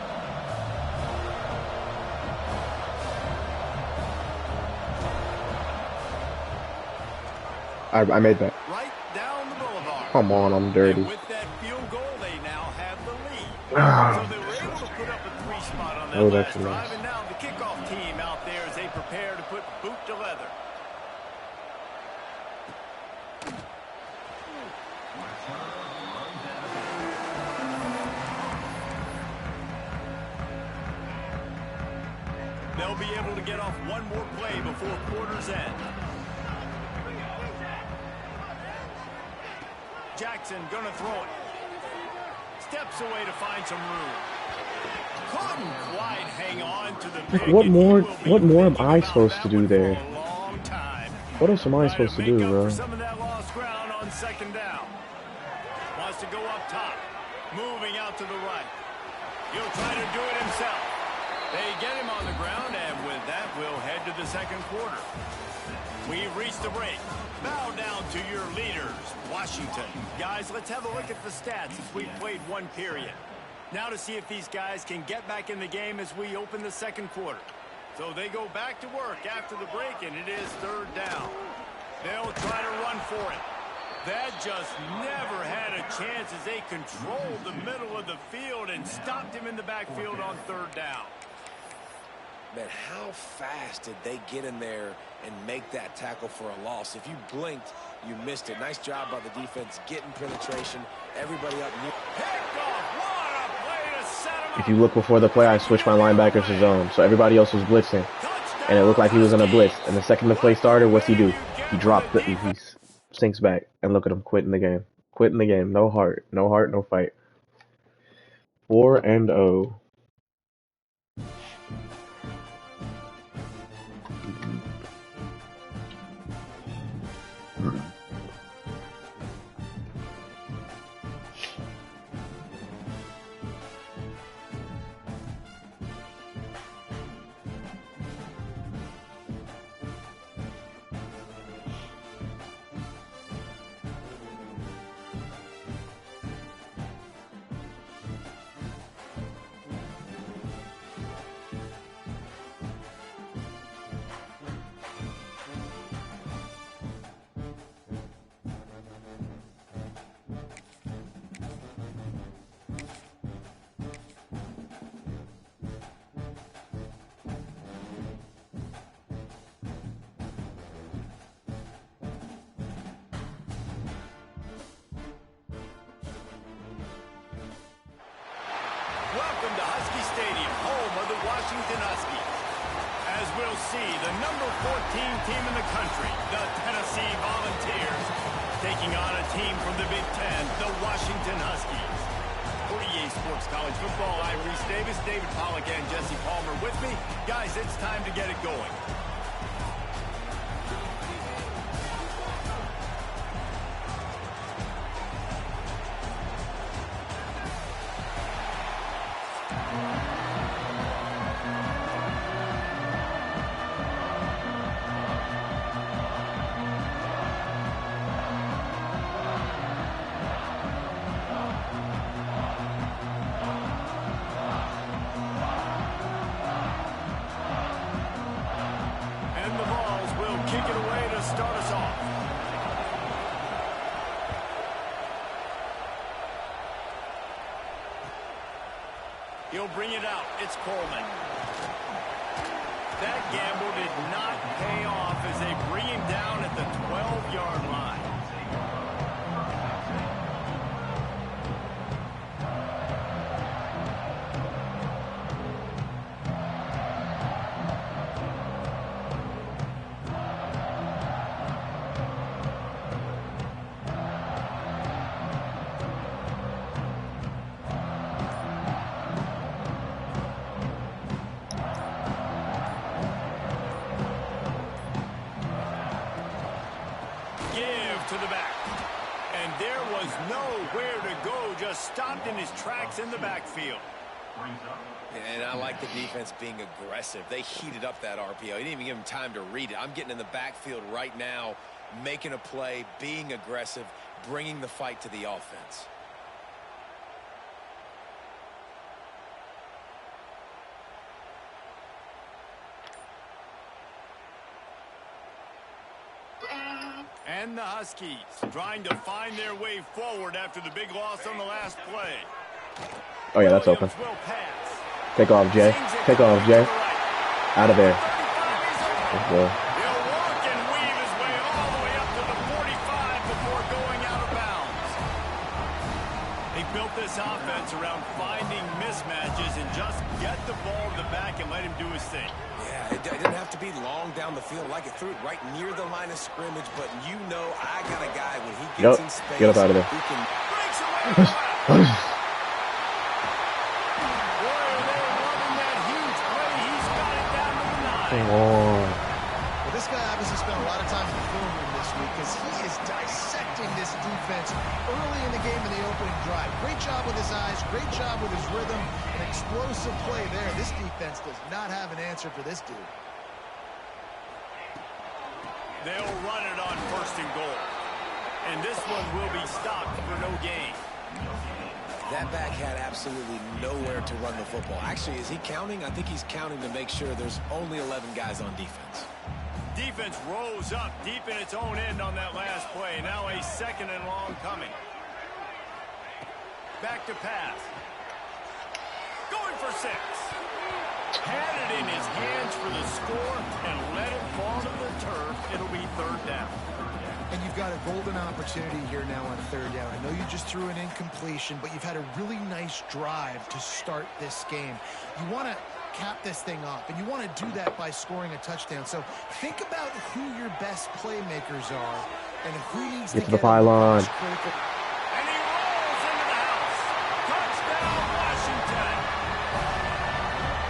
I made that. Right down the boulevard. Come on, I'm dirty. And with that field goal, they now have the lead. So they were able to put on That that was last actually drive, nice. and now the kickoff team out there as they prepare to put boot to leather. They'll be able to get off one more play before quarter's end. Jackson gonna throw it. Steps away to find some room. Couldn't quite hang on to the Like, pick, what and he more? will be What more am thinking I about supposed that to do one for there? a long time. What else am I Trying supposed to make do, up bro? for some of that lost ground on second down. Wants to go up top. Moving out to the right. He'll try to do it himself. They get him on the ground, and with that, we'll head to the second quarter. We've reached the break. Bow down to your leaders, Washington. Guys, let's have a look at the stats as we've played one period. Now to see if these guys can get back in the game as we open the second quarter. So they go back to work after the break, and it is third down. They'll try to run for it. That just never had a chance as they controlled the middle of the field and stopped him in the backfield on third down. Man, how fast did they get in there and make that tackle for a loss? If you blinked, you missed it. Nice job by the defense getting penetration. Everybody up near. Picked off. What a play to set him up. If you look before the play, I switched my linebackers to zone, so everybody else was blitzing, and it looked like he was in a blitz. And the second the play started, what's he do? He dropped the, he sinks back, and look at him quitting the game. Quitting the game. No heart, no fight. 4-0. Welcome to Husky Stadium, home of the Washington Huskies. As we'll see, the number 14 team in the country, the Tennessee Volunteers, taking on a team from the Big Ten, the Washington Huskies. For EA Sports College Football, I'm Reese Davis, David Pollack, and Jesse Palmer with me. Guys, it's time to get it going. Kick it away to start us off. He'll bring it out. It's Coleman. That gamble did not pay off as they bring him down at the 12-yard line. To the back. And there was nowhere to go, just stopped in his tracks in the backfield. And I like the defense being aggressive. They heated up that RPO. He didn't even give him time to read it. I'm getting in the backfield right now, making a play, being aggressive, bringing the fight to the offense. And the Huskies trying to find their way forward after the big loss on the last play. Oh yeah, that's open. Will pass. Take off, Jay. Take off, Jay. Out of there. Let's go. He'll walk and weave his way all the way up to the 45 before going out of bounds. He built this offense around finding mismatches and just get the ball in the back and let him do his thing. Yeah, it didn't have to be long down the field. Like it threw it right near the line of scrimmage, but you know I got a guy when he gets in space. Get up out of there. Who can Breaks away. Boy, are they loving that huge play. He's got it down to the 9. Come on. Well, this guy obviously spent a lot of time in the film room this week because he is dissecting this defense early in the game in the opening drive. Great job with his eyes, great job with his rhythm, an explosive play there. This defense does not have an answer for this dude. They'll run it on 1st and goal. And this one will be stopped for no gain. That back had absolutely nowhere to run the football. Actually, is he counting? I think he's counting to make sure there's only 11 guys on defense. Defense rose up deep in its own end on that last play. Now a 2nd and long coming. Back to pass. Going for 6. Had it in his hands for the score and let it fall to the turf. It'll be 3rd down. And you've got a golden opportunity here now on 3rd down. I know you just threw an incompletion, but you've had a really nice drive to start this game. You want to cap this thing off, and you want to do that by scoring a touchdown. So think about who your best playmakers are and who needs to Get to the pylon. critical. And he rolls into the house. Touchdown, Washington.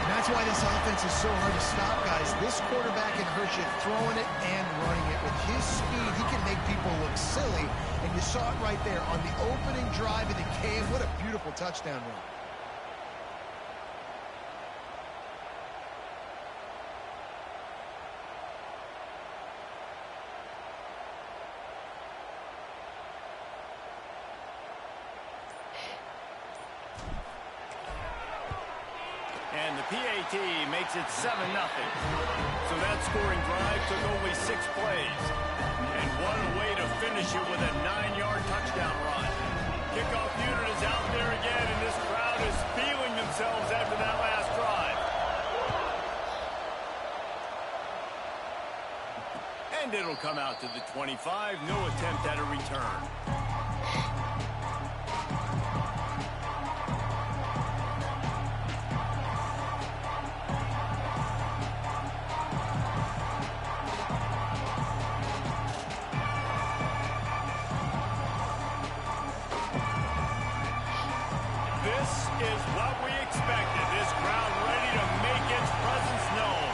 And that's why this offense is so hard to stop, guys. This quarterback can hurt you throwing it and running it. With his speed, he can make people look silly. And you saw it right there on the opening drive of the game. What a beautiful touchdown run. And the PAT makes it 7-0. So that scoring drive took only 6 plays. And what a way to finish it with a 9-yard touchdown run. Kickoff unit is out there again, and this crowd is feeling themselves after that last drive. And it'll come out to the 25. No attempt at a return. This is what we expected. This crowd ready to make its presence known.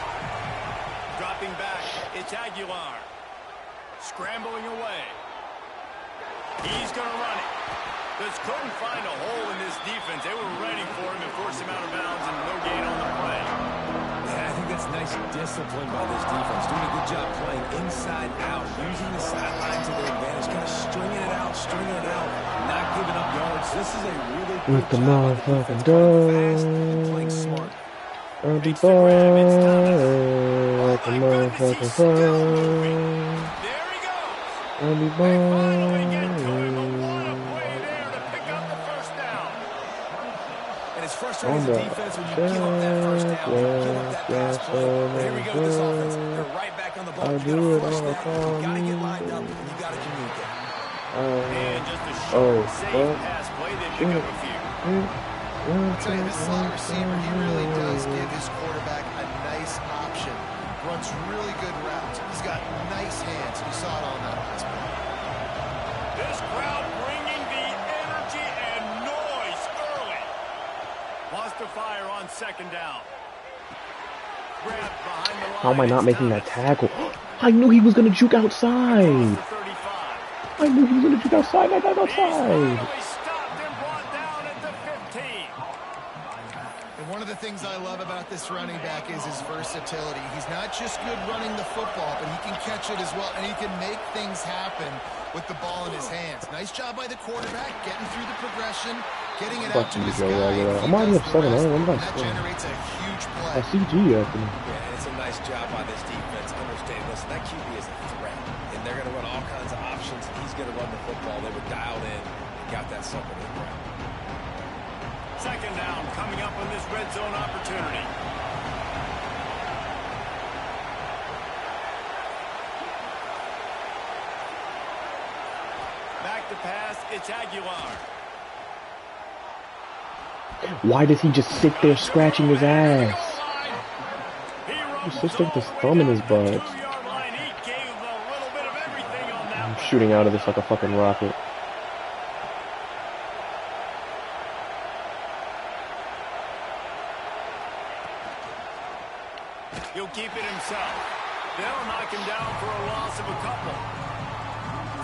Dropping back, it's Aguilar. Scrambling away. He's going to run it. Just couldn't find a hole in this defense. They were ready for him and forced him out of bounds and no gain on the play. Yeah, I think that's nice discipline by this defense. Doing a good job playing inside out, using the sideline to their advantage, kind of stringing it out, not giving up yards. This is a really good With the job by the motherfucking defense, playing fast and playing dog. smart. Early Reach the grab, it's Thomas. bird, Oh, the my goodness, motherfucking he's still moving. bird. There he goes. Early They finally get to him, bird. but what a play there to pick up the 1st down. And it's frustrating On as a the defense when you give up that 1st down, you give up that pass play. But here we go with this offense. They're right back on the ball. I You do got it to flush all the that. You got to get time. lined up, and you got to communicate. And just a Oh, short, safe fuck. pass play. They pick up a few. I'll tell you, this slot receiver, he really does give his quarterback a nice option. Runs really good routes. He's got nice hands. You saw it on that last play. This crowd bringing the energy and noise early. Wants to fire on 2nd down. Grabbed behind the line. How am I not It's making that Thomas. tackle? I knew he was going to juke Across outside. the 35. I knew he was going to juke outside. I got He's outside. finally stopped and brought down at the 15. And one of the things I love about this running back is his versatility. He's not just good running the football, but he can catch it as well, and he can make things happen with the ball in his hands. Nice job by the quarterback, getting through the progression, getting it out to his guy. I'm already up 7-0. What am I That scoring? generates a huge I play. CG after me. Yeah, and it's a nice job by this defense. Understand, listen, that QB is a threat, and they're going to run all kinds of options, and he's going to run the football. They were dialed in and got that sucker to the ground. second down coming up on this red zone opportunity. Back to pass, it's Aguilar. Why does he just sit there scratching his ass? He's just with his thumb in his butt. I'm shooting out of this like a fucking rocket. He'll keep it himself. They'll knock him down for a loss of a couple.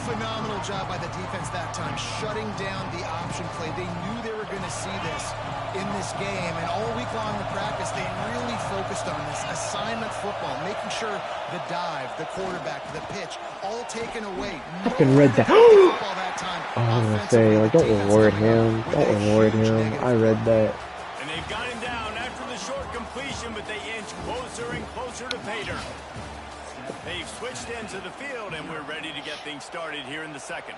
Phenomenal job by the defense that time, shutting down the option play. They knew they were going to see this in this game, and all week long in practice, they really focused on this assignment football, making sure the dive, the quarterback, the pitch, all taken away. Fucking read that. I was gonna say, like, don't reward him. Don't reward him. I read that. And they've got him down after the short completion, but they inch closer and closer to pay dirt. They've switched into the field, and we're ready to get things started here in the second.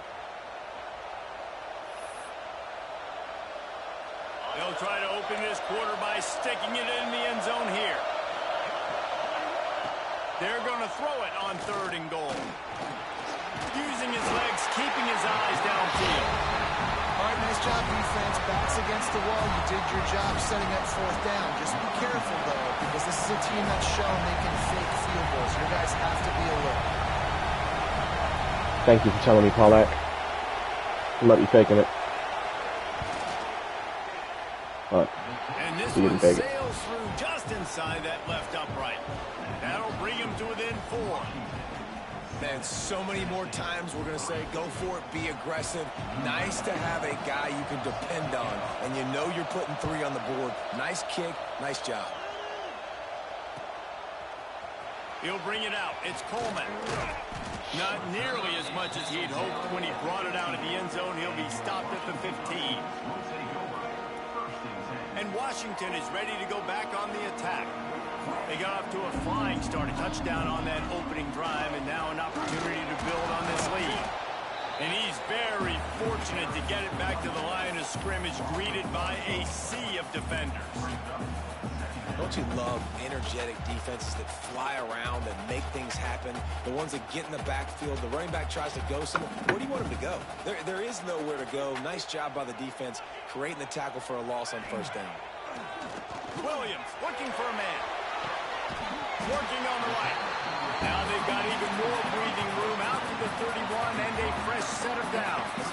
They'll try to open this quarter by sticking it in the end zone here. They're going to throw it on 3rd and goal. Using his legs, keeping his eyes downfield. All right, nice job, defense. Backs against the wall. You did your job setting up 4th down. Just be careful, though, because this is a team that's shown they can fake field goals. Your guys have to be alert. Thank you for telling me, Paulak. Let me faking it. But and this he didn't one fake it. sails through just inside that left upright. That'll bring him to within 4. Man, so many more times we're going to say, go for it, be aggressive. Nice to have a guy you can depend on, and you know you're putting 3 on the board. Nice kick, nice job. He'll bring it out. It's Coleman. Not nearly as much as he'd hoped when he brought it out of the end zone. He'll be stopped at the 15. And Washington is ready to go back on the attack. They got off to a flying start, a touchdown on that opening drive, and now an opportunity to build on this lead. And he's very fortunate to get it back to the line of scrimmage, greeted by a sea of defenders. Don't you love energetic defenses that fly around and make things happen? The ones that get in the backfield, the running back tries to go somewhere. Where do you want him to go? There is nowhere to go. Nice job by the defense, creating the tackle for a loss on 1st down. Williams looking for a man. Working on the right. Now they've got even more breathing room out to the 31 and a fresh set of downs.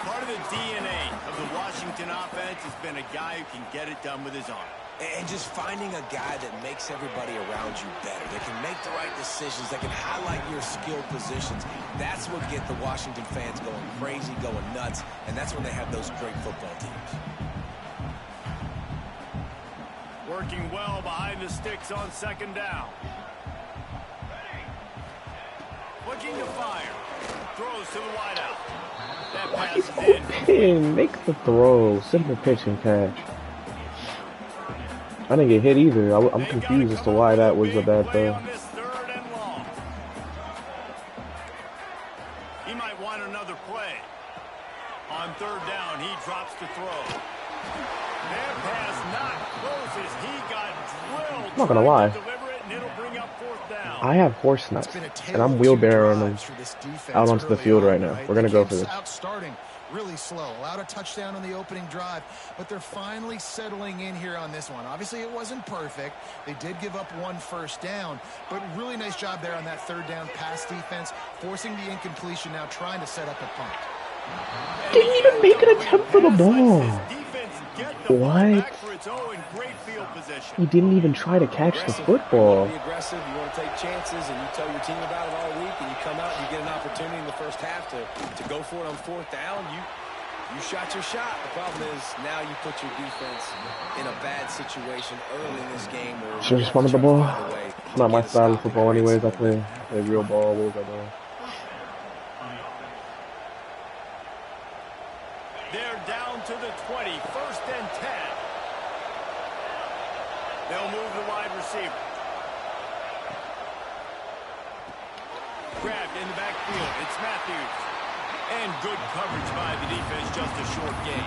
Part of the DNA of the Washington offense has been a guy who can get it done with his arm. And just finding a guy that makes everybody around you better, that can make the right decisions, that can highlight your skilled positions. That's what gets the Washington fans going crazy, going nuts, and that's when they have those great football teams. Working well behind the sticks on 2nd down. Looking to fire. Throws to the wideout. That pass is in. Make the throw. Simple pitch and catch. I didn't get hit either. I'm confused as to why that was a bad throw. He might want another play. On 3rd down, he drops to throw. That pass not closes. He got drilled. I'm not gonna lie. And it'll bring up 4th down. I have horse nuts, and I'm wheelbarrowing them out onto the field right now. We're gonna go for this. Starting really slow, allowed a touchdown on the opening drive, but they're finally settling in here on this one. Obviously, it wasn't perfect. They did give up 1 1st down, but really nice job there on that 3rd down pass defense, forcing the incompletion, now trying to set up a punt. Didn't even make an attempt for the ball. What? He didn't even try to catch the football. Be aggressive. You want to take chances, and you tell your team about it all week, and you come out and you get an opportunity in the first half to go for it on 4th down. You shot your shot. The problem is now you put your defense in a bad situation early in this game. Should have just wanted the ball. It's not my style of football anyways. I play real ball. What was I doing? They're down to the 20, 1st and 10. They'll move the wide receiver. Grabbed in the backfield. It's Matthews. And good coverage by the defense, just a short gain.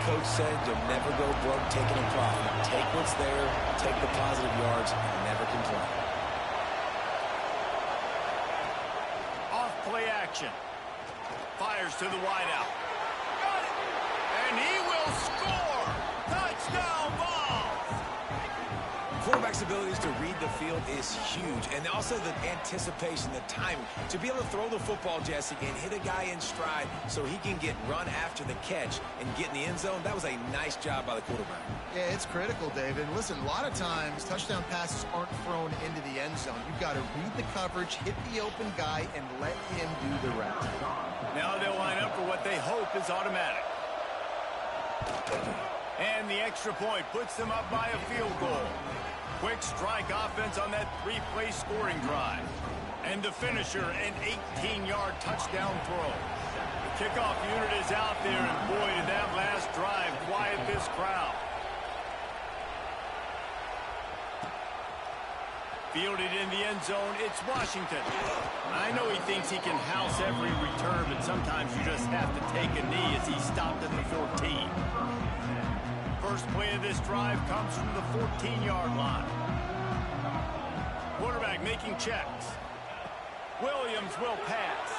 coach said, you'll never go broke taking a profit. Take what's there, take the positive yards, and never complain. Off play action. Fires to the wideout. Got it. And he will score. Touchdown ball. Quarterback's abilities to read the field is huge, and also the anticipation, the timing. To be able to throw the football, Jesse, and hit a guy in stride so he can get run after the catch and get in the end zone, that was a nice job by the quarterback. Yeah, it's critical, David. Listen, a lot of times touchdown passes aren't thrown into the end zone. You've got to read the coverage, hit the open guy, and let him do the rest. Now they'll line up for what they hope is automatic. And the extra point puts them up by a field goal. Quick strike offense on that 3-play scoring drive. And the finisher, an 18-yard touchdown throw. The kickoff unit is out there, and boy, did that last drive quiet this crowd. Fielded in the end zone, it's Washington. I know he thinks he can house every return, but sometimes you just have to take a knee as he stopped at the 14. First play of this drive comes from the 14-yard line. Quarterback making checks. Williams will pass.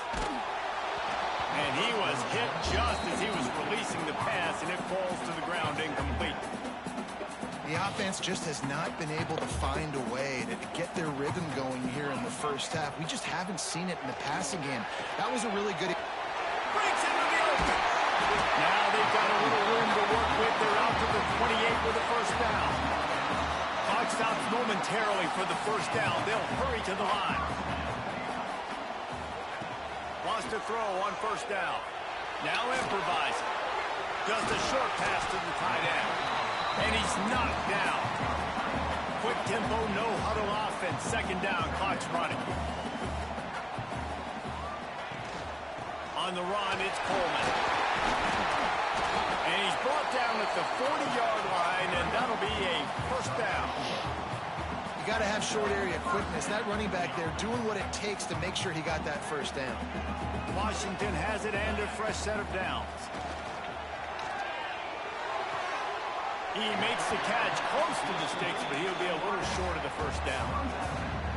And he was hit just as he was releasing the pass, and it falls to the ground incomplete. The offense just has not been able to find a way to get their rhythm going here in the first half. We just haven't seen it in the passing game. That was a really good... Breaks into the open. Now they've got a little room to work with. They're out to the 28 with a first down. Clock stops momentarily for the first down. They'll hurry to the line. Wants to throw on first down. Now improvising. Just a short pass to the tight end. And he's knocked down. Quick tempo, no huddle offense. Second down, clock's running. On the run, it's Coleman. And he's brought down at the 40-yard line, and that'll be a first down. You got to have short area quickness. That running back there doing what it takes to make sure he got that first down. Washington has it and a fresh set of downs. He makes the catch close to the sticks, but he'll be a little short of the first down.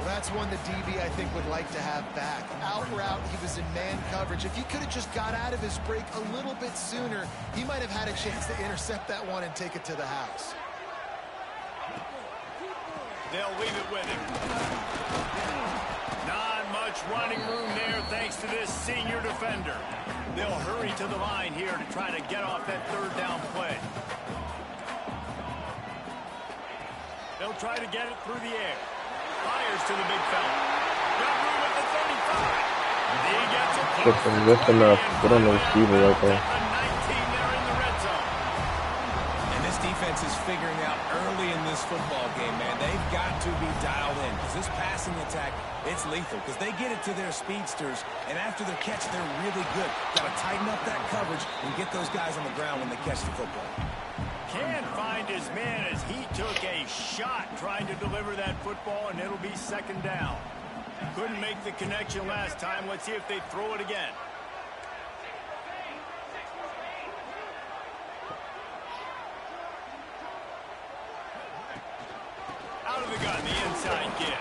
Well, that's one the DB, I think, would like to have back. Out route, he was in man coverage. If he could have just got out of his break a little bit sooner, he might have had a chance to intercept that one and take it to the house. They'll leave it with him. Not much running room there thanks to this senior defender. They'll hurry to the line here to try to get off that third down play. They'll try to get it through the air. Fires to the big fella. Got room at the 35. He gets it close. Just enough. Put on the receiver right there. At the 19, they're in the red zone. And this defense is figuring out early in this football game, man. They've got to be dialed in because this passing attack, it's lethal because they get it to their speedsters, and after the catch, they're really good. Got to tighten up that coverage and get those guys on the ground when they catch the football. Can't find his man as he took a shot trying to deliver that football, and it'll be second down. Couldn't make the connection last time. Let's see if they throw it again. Out of the gun, the inside give.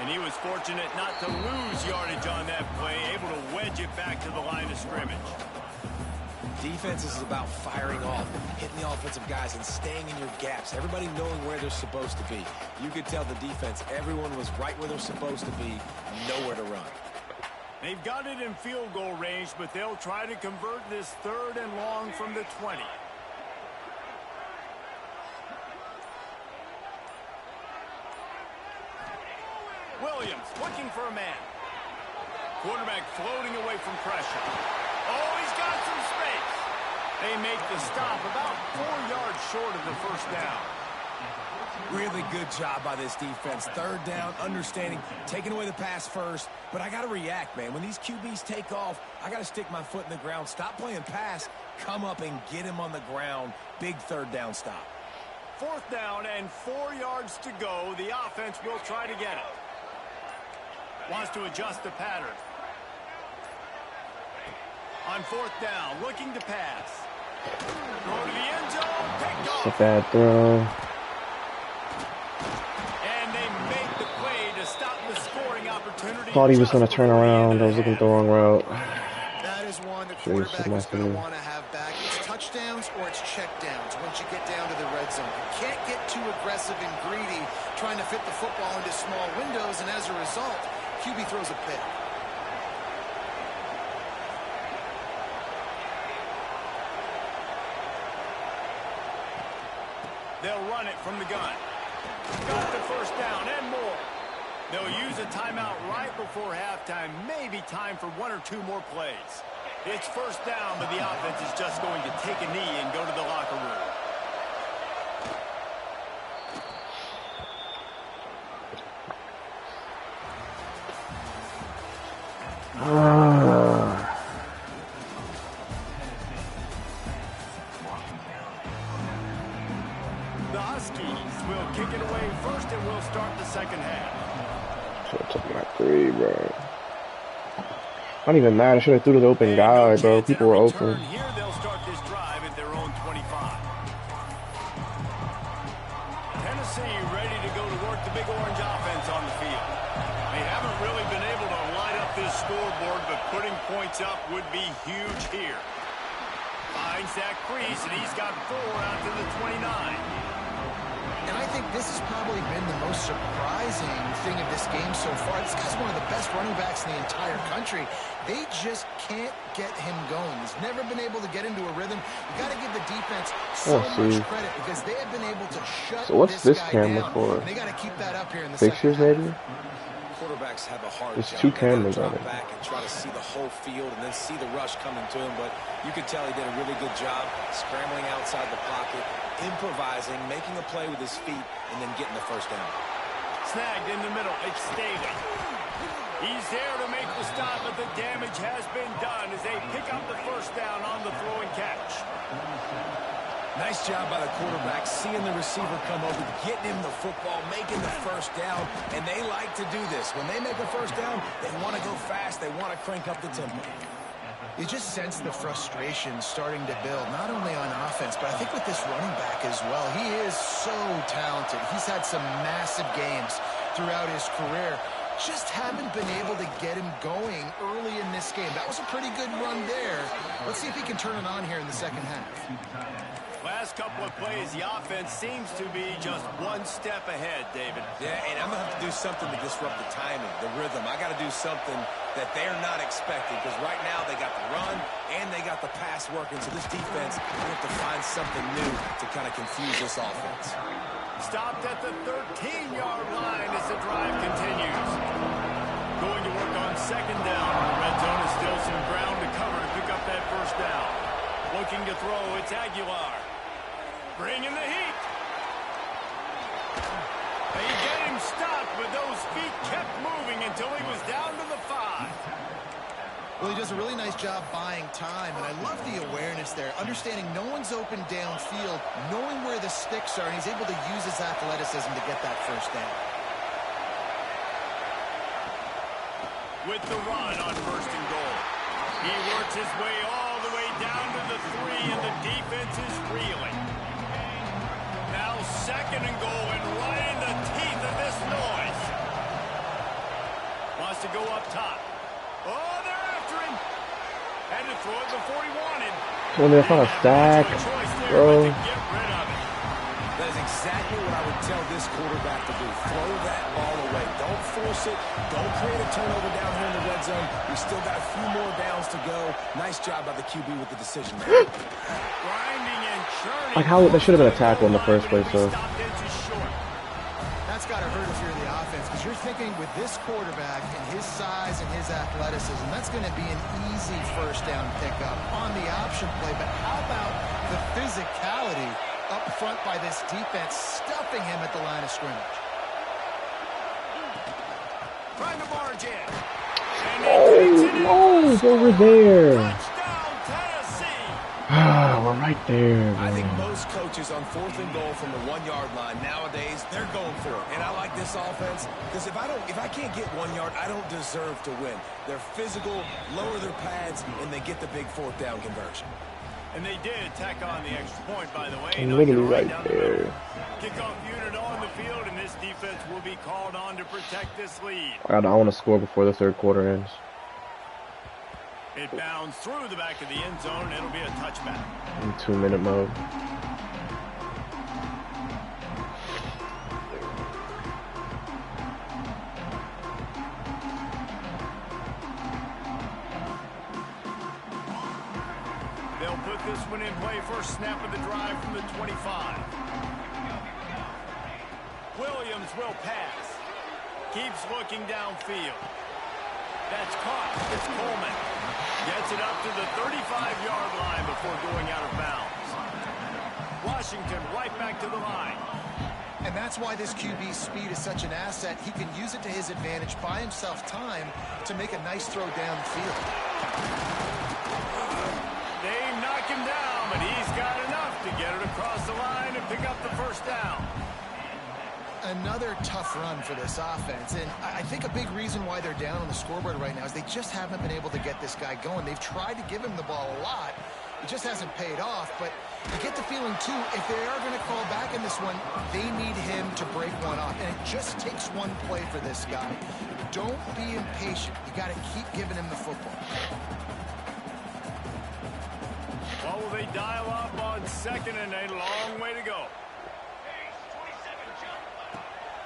And he was fortunate not to lose yardage on that play, able to wedge it back to the line of scrimmage. Defense is about firing off, hitting the offensive guys, and staying in your gaps. Everybody knowing where they're supposed to be. You could tell the defense, everyone was right where they're supposed to be, nowhere to run. They've got it in field goal range, but they'll try to convert this third and long from the 20. Williams looking for a man. Quarterback floating away from pressure. Oh, he's got some space. They make the stop about 4 yards short of the first down. Really good job by this defense. Third down, understanding, taking away the pass first. But I got to react, man. When these QBs take off, I got to stick my foot in the ground. Stop playing pass. Come up and get him on the ground. Big third down stop. Fourth down and 4 yards to go. The offense will try to get it. Wants to adjust the pattern. On fourth down, looking to pass. Throw to the end zone, picked It's a off. bad throw. And they make the play to stop the scoring opportunity. Thought he was going to just turn before the end around. of I was the looking half. the wrong route. That is one the Should've used quarterback some is going to activity. want to have back. It's touchdowns or it's checkdowns once you get down to the red zone. You can't get too aggressive and greedy trying to fit the football into small windows, and as a result, QB throws a pick. They'll run it from the gun. Got the first down and more. They'll use a timeout right before halftime. Maybe time for one or two more plays. It's first down, but the offense is just going to take a knee and go to the locker room. The Huskies will kick it away first, and we'll start the second half. Should have took my 3, bro. Not even mad. I should have threw to the open guy, bro. People were open. Here they'll start this drive at their own 25. Tennessee ready to go to work the big orange offense on the field. They haven't really been able to light up this scoreboard, but putting points up would be huge here. Finds that crease, and he's got 4 out to the 29. And I think this has probably been the most surprising thing of this game so far. This guy's one of the best running backs in the entire country. They just can't get him going. He's never been able to get into a rhythm. You got to give the defense so much credit because they have been able to shut this guy down. And they got to keep that up here in the Pictures, second half. maybe? Quarterbacks have a hard There's job. 2 cameras on it. Back and try to see the whole field and then see the rush coming to him, but you could tell he did a really good job scrambling outside the pocket, improvising, making a play with his feet, and then getting the first down. Snagged in the middle. It's Staley. He's there to make the stop, but the damage has been done as they pick up the first down on the throw and catch. Nice job by the quarterback, seeing the receiver come over, getting him the football, making the first down, and they like to do this. When they make a first down, they want to go fast. They want to crank up the tempo. You just sense the frustration starting to build, not only on offense, but I think with this running back as well. He is so talented. He's had some massive games throughout his career. Just haven't been able to get him going early in this game. That was a pretty good run there. Let's see if he can turn it on here in the second half. Last couple of plays, the offense seems to be just one step ahead, David. Yeah, and I'm going to have to do something to disrupt the timing, the rhythm. I got to do something that they're not expecting because right now they got the run and they got the pass working. So this defense, they have to find something new to kind of confuse this offense. Stopped at the 13-yard line as the drive continues. Going to work on second down. The red zone is still some ground to cover to pick up that first down. Looking to throw, it's Aguilar. Bringing the heat. They get him stopped, but those feet kept moving until he was down to the 5. Well, he does a really nice job buying time, and I love the awareness there, understanding no one's open downfield, knowing where the sticks are, and he's able to use his athleticism to get that first down. With the run on first and goal. He works his way all the way down to the 3, and the defense is reeling. Now second and goal, and right in the teeth of this noise. Wants to go up top. Oh, they're after him. Had to throw it before he wanted. When they're trying to stack, bro. That is exactly what I would tell this quarterback to do. Throw that ball away. Don't force it. Don't create a turnover down here in the red zone. We still got a few more downs to go. Nice job by the QB with the decision. Grinding and churning. Like how that should have been a tackle in the first place, though. That's got to hurt if you're the offense, because you're thinking with this quarterback and his size and his athleticism, that's going to be an easy first down pickup on the option play. But how about the physicality up front by this defense, stuffing him at the line of scrimmage? Trying to barge in. Oh, no, it's over there. Touchdown, Tennessee. We're right there, I think bro. most coaches on fourth and goal from the 1-yard line nowadays, they're going for it. And I like this offense because if I can't get 1 yard, I don't deserve to win. They're physical, lower their pads, and they get the big fourth down conversion. And they did tack on the extra point, by the way. Literally right there. Kickoff unit on the field, and this defense will be called on to protect this lead. I want to score before the third quarter ends. It bounds through the back of the end zone, and it'll be a touchback. In 2-minute mode. They'll put this one in play first snap of the drive from the 25. Williams will pass. Keeps looking downfield. That's caught. It's Coleman. Gets it up to the 35-yard line before going out of bounds. Washington right back to the line. And that's why this QB's speed is such an asset. He can use it to his advantage, buy himself time to make a nice throw downfield. They knock him down, but he's got enough to get it across the line and pick up the first down. Another tough run for this offense, and I think a big reason why they're down on the scoreboard right now is they just haven't been able to get this guy going. They've tried to give him the ball a lot. It just hasn't paid off, but you get the feeling, too, if they are going to call back in this one, they need him to break one off, and it just takes one play for this guy. Don't be impatient. You got to keep giving him the football. Well, will they dial up on second and a long way to go?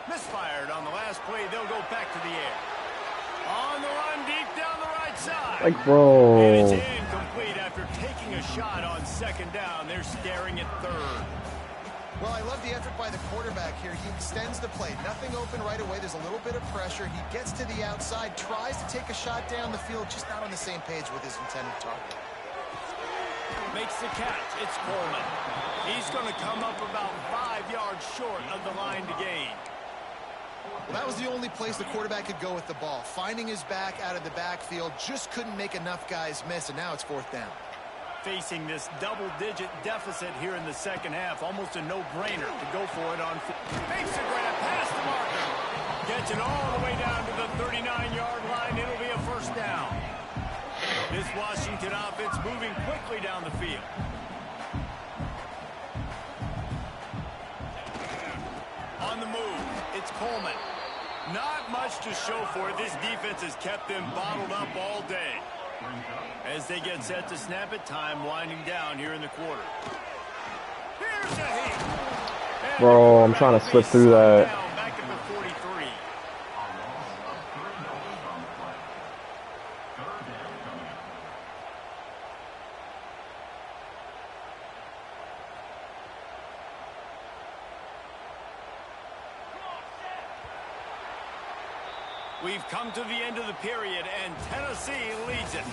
Misfired on the last play. They'll go back to the air. On the run deep down the right side. Like, bro. And it's incomplete after taking a shot on second down. They're staring at third. Well, I love the effort by the quarterback here. He extends the play. Nothing open right away. There's a little bit of pressure. He gets to the outside, tries to take a shot down the field, just not on the same page with his intended target. Makes the catch. It's Coleman. He's going to come up about 5 yards short of the line to gain. Well, that was the only place the quarterback could go with the ball. Finding his back out of the backfield, just couldn't make enough guys miss, and now it's fourth down. Facing this double-digit deficit here in the second half, almost a no-brainer to go for it on. Makes a grab past the marker. Gets it all the way down to the 39-yard line. It'll be a first down. This Washington offense moving quickly down the field. On the move, it's Coleman. Not much to show for it. This defense has kept them bottled up all day. As they get set to snap it, time winding down here in the quarter. Here's a hit. Bro, I'm trying to slip through that. Back at the 43. We've come to the end of the period, and Tennessee leads it.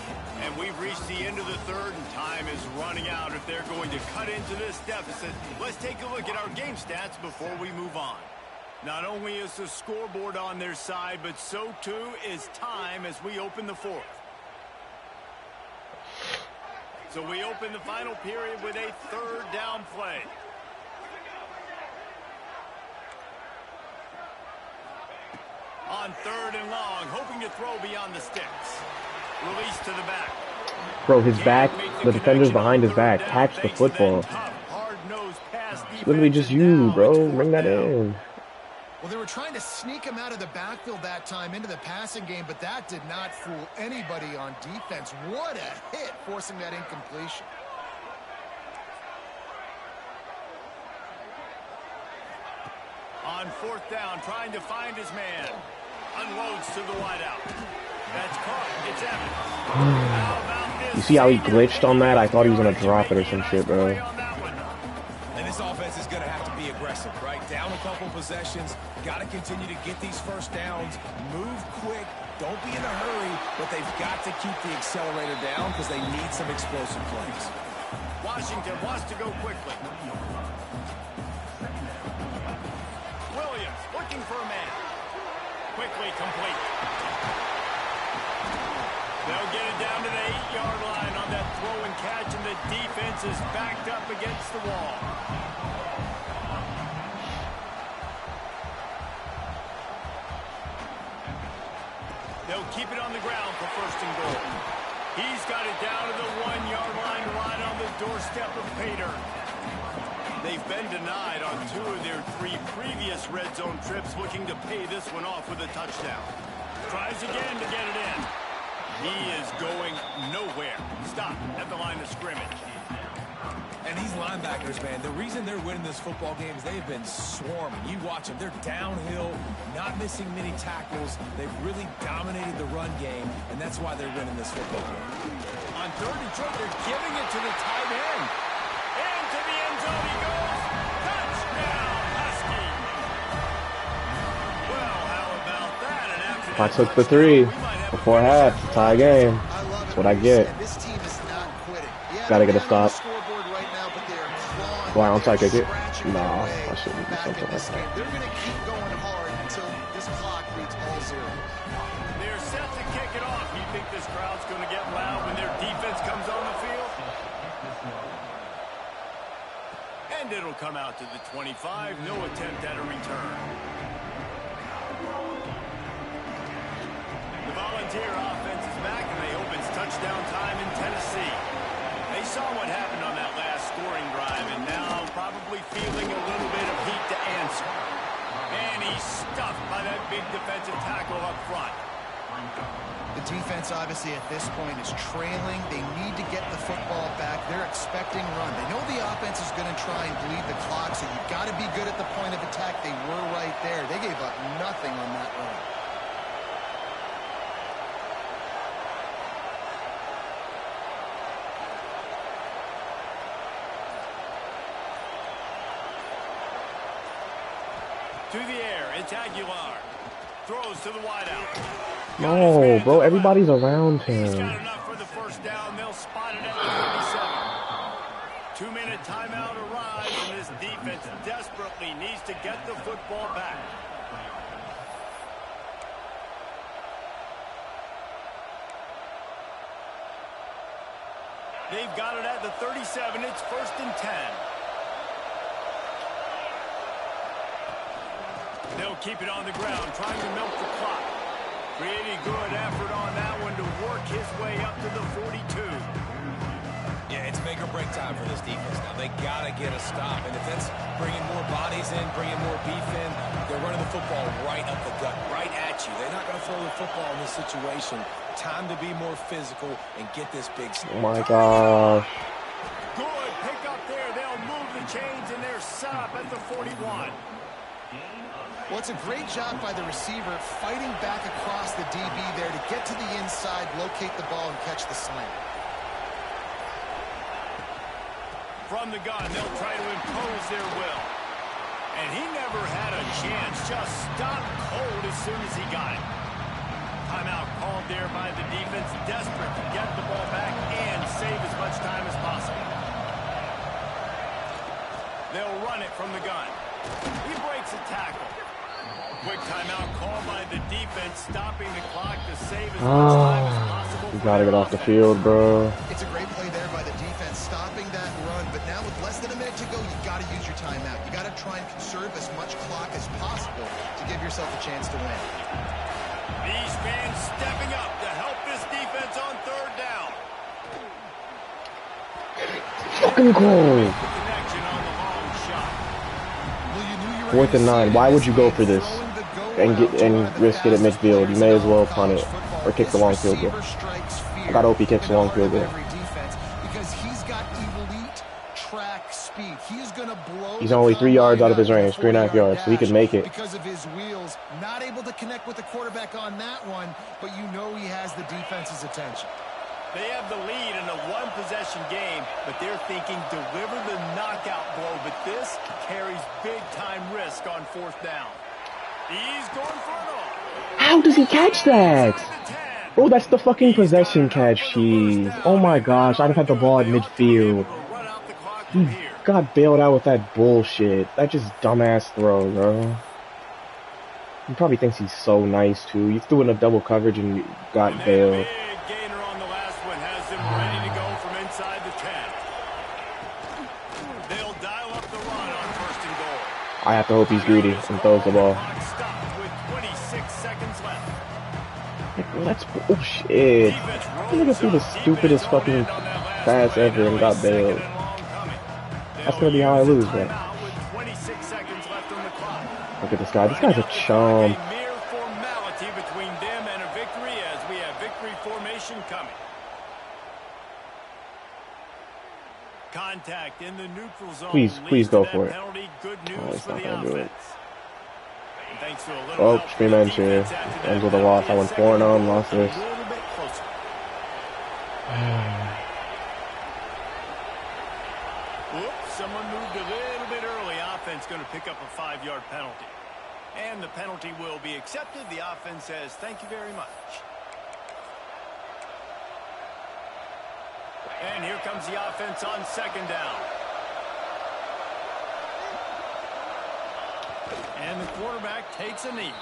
And we've reached the end of the third, and time is running out if they're going to cut into this deficit. Let's take a look at our game stats before we move on. Not only is the scoreboard on their side, but so too is time as we open the fourth. So we open the final period with a third down play. On third and long, hoping to throw beyond the sticks. Release to the back. Bro, his back, the defender's behind his back. Catch the football. It's literally just you, bro. Bring that in. Well, they were trying to sneak him out of the backfield that time into the passing game, but that did not fool anybody on defense. What a hit, forcing that incompletion. On fourth down, trying to find his man. Unloads to the wideout. That's caught. It's Evans. How about this? You see how he glitched on that? I thought he was going to drop it or some shit, bro. And this offense is going to have to be aggressive, right? Down a couple possessions. Got to continue to get these first downs. Move quick. Don't be in a hurry, but they've got to keep the accelerator down because they need some explosive plays. Washington wants to go quickly. Williams looking for a man. Quickly complete. They'll get it down to the 8-yard line on that throw and catch, and the defense is backed up against the wall. They'll keep it on the ground for first and goal. He's got it down to the 1-yard line right on the doorstep of Pater. They've been denied on 2 of their 3 previous red zone trips, looking to pay this one off with a touchdown. Tries again to get it in. He is going nowhere. Stop at the line of scrimmage. And these linebackers, man, the reason they're winning this football game is they've been swarming. You watch them. They're downhill, not missing many tackles. They've really dominated the run game, and that's why they're winning this football game. On 3rd and short, they're giving it to the tight end. Into the end zone he goes. Touchdown, Husky. Well, how about that? And after I took the 3 before half. Tie game. That's what I get. This team is not quitting. Yeah, Gotta get a they're down on stop. the scoreboard right now, but they are clawing, Why, onside kick it? scratching Nah, their way I shouldn't do back something in like this that. game. They're going to keep going hard until this clock reads all 0. they're set to kick it off. You think this crowd's going to get loud when their defense comes on the field? And it'll come out to the 25. No attempt at a return. The Volunteer offense is back, and they hope it's touchdown time in Tennessee. They saw what happened on that last scoring drive, and now probably feeling a little bit of heat to answer. And he's stuffed by that big defensive tackle up front. The defense, obviously, at this point is trailing. They need to get the football back. They're expecting run. They know the offense is going to try and bleed the clock, so you've got to be good at the point of attack. They were right there. They gave up nothing on that run. To the air, it's Aguilar. Throws to the wideout. No, bro, everybody's around He's him. got enough for the first down. They'll spot it at the 37. 2-minute timeout arrives, and this defense desperately needs to get the football back. They've got it at the 37. It's 1st and 10. They'll keep it on the ground, trying to milk the clock. Pretty good effort on that one to work his way up to the 42. Yeah, it's make or break time for this defense. Now, they got to get a stop. And if that's bringing more bodies in, bringing more beef in, they're running the football right up the gut, right at you. They're not going to throw the football in this situation. Time to be more physical and get this big stop. Oh my gosh. Good pick up there. They'll move the chains, and they're set up at the 41. Well, it's a great job by the receiver fighting back across the DB there to get to the inside, locate the ball, and catch the slant. From the gun, they'll try to impose their will. And he never had a chance. Just stopped cold as soon as he got it. Timeout called there by the defense, desperate to get the ball back and save as much time as possible. They'll run it from the gun. He breaks a tackle. Quick timeout called by the defense, stopping the clock to save as much time as possible. You gotta get off the field, bro. It's a great play there by the defense, stopping that run. But now with less than a minute to go, you got to use your timeout. You got to try and conserve as much clock as possible to give yourself a chance to win. These fans stepping up to help this defense on 3rd down. Fucking goal. Connection on the long shot. Well, you knew you were 4th and 9. Why would you go for this and risk it at midfield? You may as well punt it or kick the long field goal. I gotta hope he kicks the long field goal. Because he's got elite track speed. He's going to blow. He's only 3 yards out of his range, 3.5 yards, so he could make it. Because of his wheels, not able to connect with the quarterback on that one, but you know he has the defense's attention. They have the lead in a one-possession game, but they're thinking deliver the knockout blow. But this carries big-time risk on 4th down. He's going for it all. How does he catch that? Bro, that's the fucking possession catch, jeez. Oh my gosh, I'd have had the ball at midfield. He got bailed out with that bullshit. That just dumbass throw, bro. He probably thinks he's so nice, too. He threw in a double coverage and got bailed. Ready to go from inside the 10. They'll dial up the run on 1st and goal. I have to hope he's greedy and throws the ball. Stopped with 26 seconds left. That's bullshit. Defense That nigga rolls threw the up. Defense stupidest held fucking in on that last pass play. ever Now and a got second bailed. and long coming. That's They'll gonna be how I use a lose, bro. timeout with 26 seconds left on the clock. Look at this guy. This Running guy's a out the clock, a chump. mere formality between them and a victory as we have victory formation coming. Contact in the neutral zone. Please go that for it. penalty. Good Oh, news it's for not the gonna do it. offense. And thanks to a little Oh, help from stream the ends here. defense after that Ends with a penalty, loss. I went second 4-0 and and goal lost a this. little bit closer. Oops, someone moved a little bit early. Offense going to pick up a 5-yard penalty. And the penalty will be accepted. The offense says thank you very much. And here comes the offense on second down. And the quarterback takes a knee.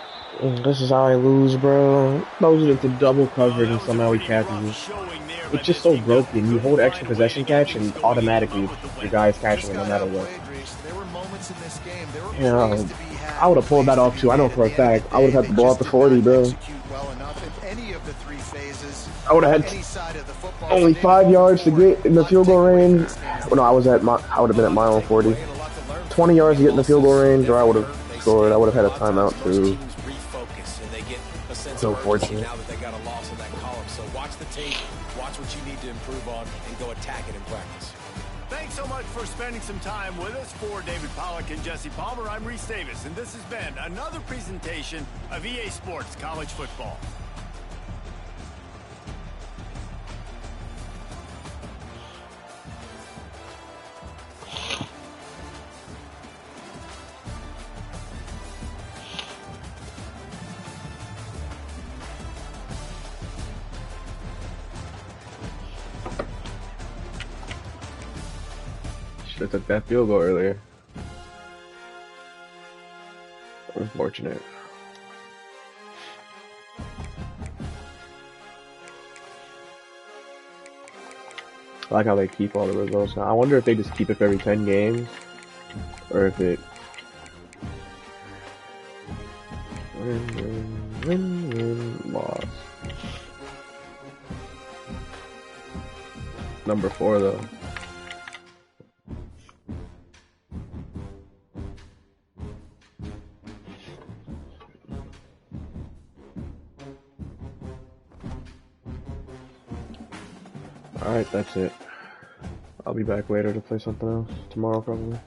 This is how I lose, bro. Those are the double covered and That was a somehow he pretty catches rough it. showing there by It's just this so team. They'll broken. You hold couldn't extra find a way possession to get catch things and going and come automatically up with the your win. guy's catching Just it no got matter what. outplayed, Reese. There were moments in this game. There were Yeah, plays to be had. I would have pulled that off too. I know for a fact. I would have had the ball at the 40, bro. Execute well enough in any of the three phases. I would have Any had side of the football. only So 5 yards to forward, get in the field goal range. Well, no, I would have been at my own 40. 20 yards to get in the field goal range, or I would have scored. I would have had a timeout too. So fortunate. Now that they got a loss in that column. So watch the tape, watch what you need to improve on, and go attack it in practice. Thanks so much for spending some time with us. For David Pollack and Jesse Palmer, I'm Reese Davis, and this has been another presentation of EA Sports College Football. Should have took that field goal earlier. Unfortunate. I like how they keep all the results now. I wonder if they just keep it for every 10 games, or if it win, loss. Number 4 though. Alright, that's it. I'll be back later to play something else. Tomorrow, probably.